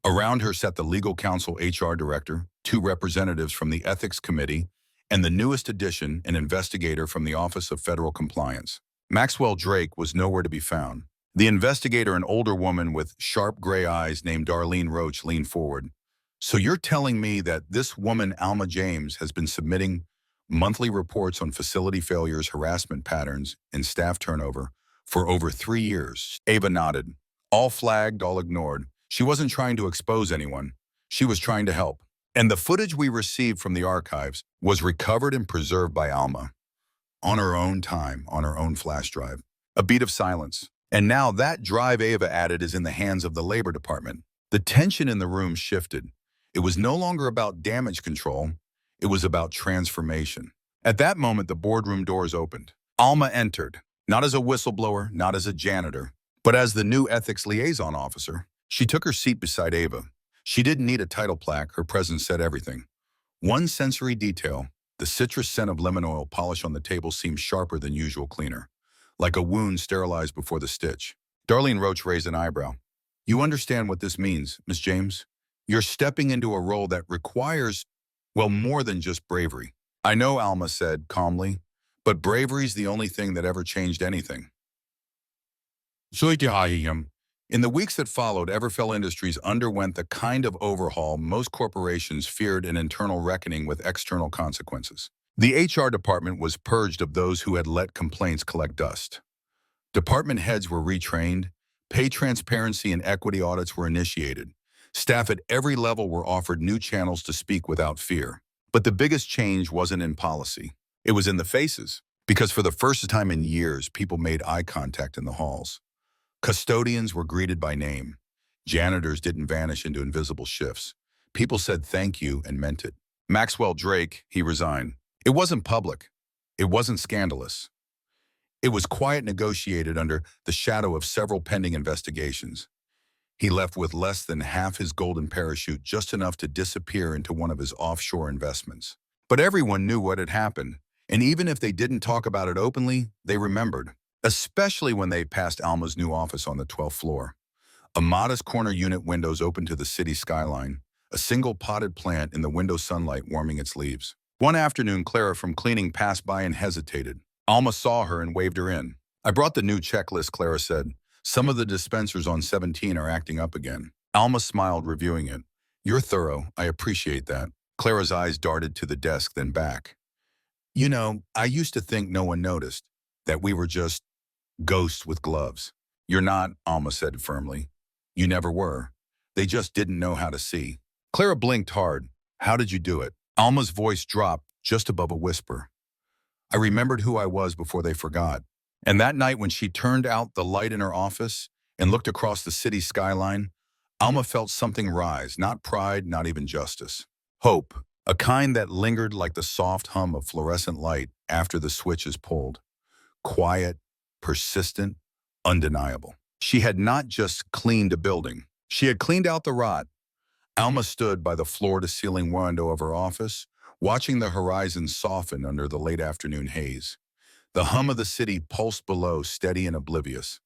Around her sat the legal counsel HR director, two representatives from the ethics committee, and the newest addition, an investigator from the Office of Federal Compliance. Maxwell Drake was nowhere to be found. The investigator, an older woman with sharp gray eyes named Darlene Roach, leaned forward. "So you're telling me that this woman, Alma James, has been submitting monthly reports on facility failures, harassment patterns, and staff turnover for over 3 years?" Ava nodded. "All flagged, all ignored. She wasn't trying to expose anyone. She was trying to help. And the footage we received from the archives was recovered and preserved by Alma. On her own time, on her own flash drive." A beat of silence. "And now that drive," Ava added, "is in the hands of the Labor Department." The tension in the room shifted. It was no longer about damage control. It was about transformation. At that moment, the boardroom doors opened. Alma entered, not as a whistleblower, not as a janitor, but as the new ethics liaison officer. She took her seat beside Ava. She didn't need a title plaque. Her presence said everything. One sensory detail, the citrus scent of lemon oil polish on the table, seemed sharper than usual cleaner, like a wound sterilized before the stitch. Darlene Roach raised an eyebrow. "You understand what this means, Miss James? You're stepping into a role that requires, well, more than just bravery." "I know," Alma said calmly, "but bravery's the only thing that ever changed anything." In the weeks that followed, Everfell Industries underwent the kind of overhaul most corporations feared, an internal reckoning with external consequences. The HR department was purged of those who had let complaints collect dust. Department heads were retrained, pay transparency and equity audits were initiated. Staff at every level were offered new channels to speak without fear. But the biggest change wasn't in policy. It was in the faces, because for the first time in years, people made eye contact in the halls. Custodians were greeted by name. Janitors didn't vanish into invisible shifts. People said thank you and meant it. Maxwell Drake, he resigned. It wasn't public. It wasn't scandalous. It was quiet, negotiated under the shadow of several pending investigations. He left with less than half his golden parachute, just enough to disappear into one of his offshore investments. But everyone knew what had happened, and even if they didn't talk about it openly, they remembered, especially when they passed Alma's new office on the 12th floor. A modest corner unit, windows open to the city skyline, a single potted plant in the window sunlight warming its leaves. One afternoon, Clara from cleaning passed by and hesitated. Alma saw her and waved her in. "I brought the new checklist," Clara said. "Some of the dispensers on 17 are acting up again." Alma smiled, reviewing it. "You're thorough. I appreciate that." Clara's eyes darted to the desk, then back. "You know, I used to think no one noticed, that we were just ghosts with gloves." "You're not," Alma said firmly. "You never were. They just didn't know how to see." Clara blinked hard. "How did you do it?" Alma's voice dropped just above a whisper. "I remembered who I was before they forgot." And that night, when she turned out the light in her office and looked across the city skyline, Alma felt something rise, not pride, not even justice. Hope, a kind that lingered like the soft hum of fluorescent light after the switch is pulled. Quiet, persistent, undeniable. She had not just cleaned a building. She had cleaned out the rot. Alma stood by the floor-to-ceiling window of her office, watching the horizon soften under the late afternoon haze. The hum of the city pulsed below, steady and oblivious.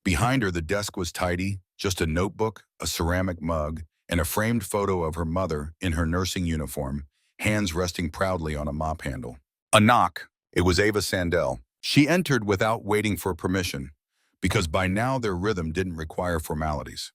Behind her, the desk was tidy, just a notebook, a ceramic mug, and a framed photo of her mother in her nursing uniform, hands resting proudly on a mop handle. A knock. It was Ava Sandell. She entered without waiting for permission, because by now their rhythm didn't require formalities.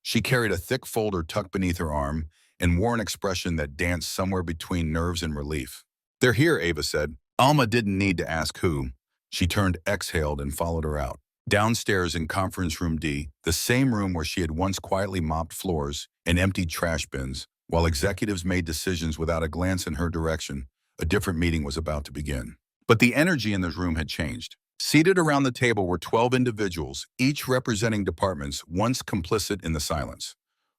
She carried a thick folder tucked beneath her arm and wore an expression that danced somewhere between nerves and relief. "They're here," Ava said. Alma didn't need to ask who. She turned, exhaled, and followed her out. Downstairs in conference room D, the same room where she had once quietly mopped floors and emptied trash bins, while executives made decisions without a glance in her direction, A different meeting was about to begin. But the energy in this room had changed. Seated around the table were 12 individuals, each representing departments once complicit in the silence.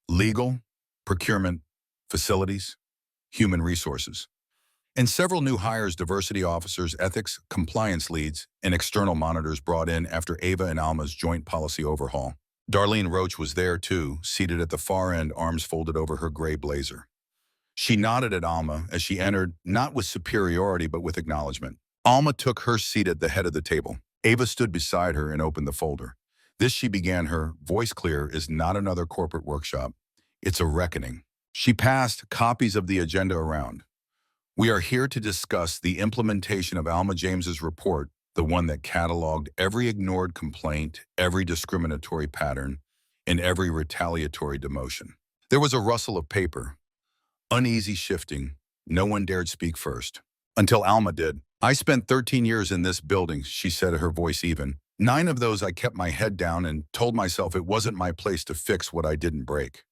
Legal, procurement, facilities, human resources. And several new hires, diversity officers, ethics, compliance leads, and external monitors brought in after Ava and Alma's joint policy overhaul. Darlene Roach was there too, seated at the far end, arms folded over her gray blazer. She nodded at Alma as she entered, not with superiority but with acknowledgement. Alma took her seat at the head of the table. Ava stood beside her and opened the folder. This, she began, her voice clear, is not another corporate workshop. It's a reckoning. She passed copies of the agenda around. We are here to discuss the implementation of Alma James's report, the one that cataloged every ignored complaint, every discriminatory pattern, and every retaliatory demotion. There was a rustle of paper, uneasy shifting. No one dared speak first. Until Alma did. I spent 13 years in this building, she said, her voice even. 9 of those I kept my head down and told myself it wasn't my place to fix what I didn't break.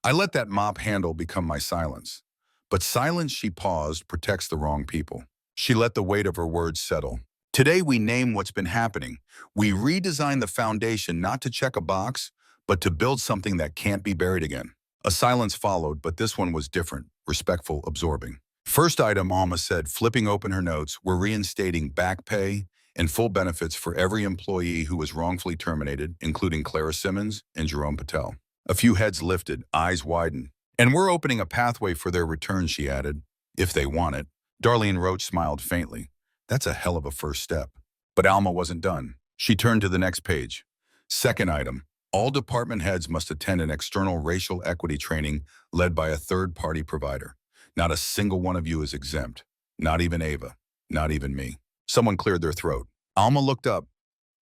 I let that mop handle become my silence. But silence, she paused, protects the wrong people. She let the weight of her words settle. Today we name what's been happening. We redesign the foundation not to check a box, but to build something that can't be buried again. A silence followed, but this one was different, respectful, absorbing. First item, Alma said, flipping open her notes, we're reinstating back pay and full benefits for every employee who was wrongfully terminated, including Clara Simmons and Jerome Patel. A few heads lifted, eyes widened. And we're opening a pathway for their return, she added, if they want it. Darlene Roach smiled faintly. That's a hell of a first step. But Alma wasn't done. She turned to the next page. Second item, all department heads must attend an external racial equity training led by a third-party provider. Not a single one of you is exempt. Not even Ava. Not even me. Someone cleared their throat. Alma looked up.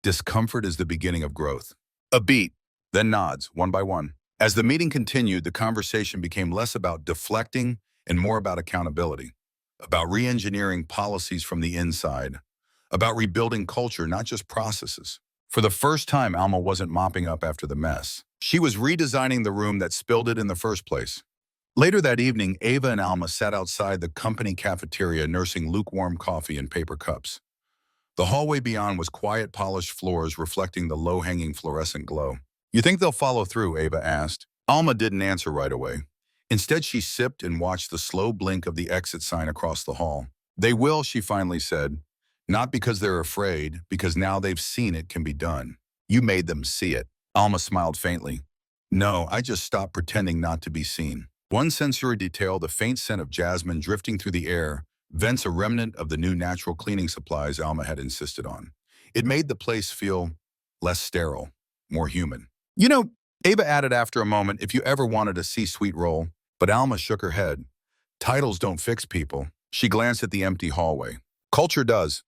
Discomfort is the beginning of growth. A beat, then nods, one by one. As the meeting continued, the conversation became less about deflecting and more about accountability, about re-engineering policies from the inside, about rebuilding culture, not just processes. For the first time, Alma wasn't mopping up after the mess. She was redesigning the room that spilled it in the first place. Later that evening, Ava and Alma sat outside the company cafeteria nursing lukewarm coffee in paper cups. The hallway beyond was quiet, polished floors reflecting the low-hanging fluorescent glow. You think they'll follow through? Ava asked. Alma didn't answer right away. Instead, she sipped and watched the slow blink of the exit sign across the hall. They will, she finally said. Not because they're afraid, because now they've seen it can be done. You made them see it. Alma smiled faintly. No, I just stopped pretending not to be seen. One sensory detail, the faint scent of jasmine drifting through the air, vents a remnant of the new natural cleaning supplies Alma had insisted on. It made the place feel less sterile, more human. You know, Ava added after a moment, if you ever wanted a C-suite role, but Alma shook her head. Titles don't fix people. She glanced at the empty hallway. Culture does.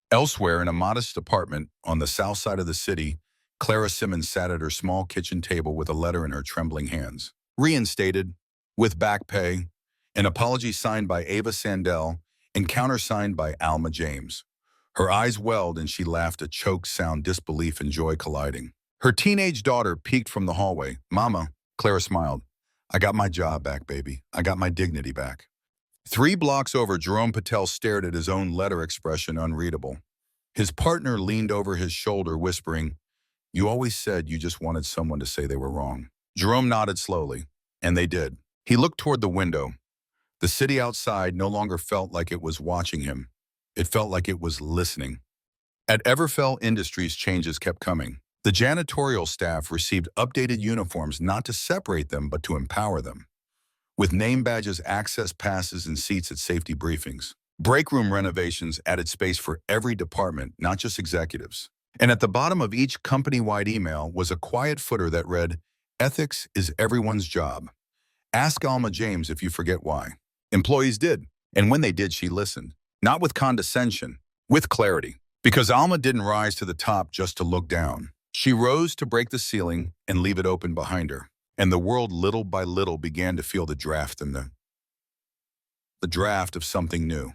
Elsewhere, in a modest apartment on the south side of the city, Clara Simmons sat at her small kitchen table with a letter in her trembling hands. Reinstated, with back pay, an apology signed by Ava Sandell and countersigned by Alma James. Her eyes welled and she laughed, a choked sound, disbelief and joy colliding. Her teenage daughter peeked from the hallway. Mama, Clara smiled. I got my job back, baby. I got my dignity back. 3 blocks over, Jerome Patel stared at his own letter, expression unreadable. His partner leaned over his shoulder, whispering, You always said you just wanted someone to say they were wrong. Jerome nodded slowly, and they did. He looked toward the window. The city outside no longer felt like it was watching him. It felt like it was listening. At Everfell Industries, changes kept coming. The janitorial staff received updated uniforms not to separate them, but to empower them. With name badges, access passes, and seats at safety briefings. Break room renovations added space for every department, not just executives. And at the bottom of each company-wide email was a quiet footer that read, Ethics is everyone's job. Ask Alma James if you forget why. Employees did. And when they did, she listened. Not with condescension, with clarity. Because Alma didn't rise to the top just to look down. She rose to break the ceiling and leave it open behind her. And the world, little by little, began to feel the draft of something new.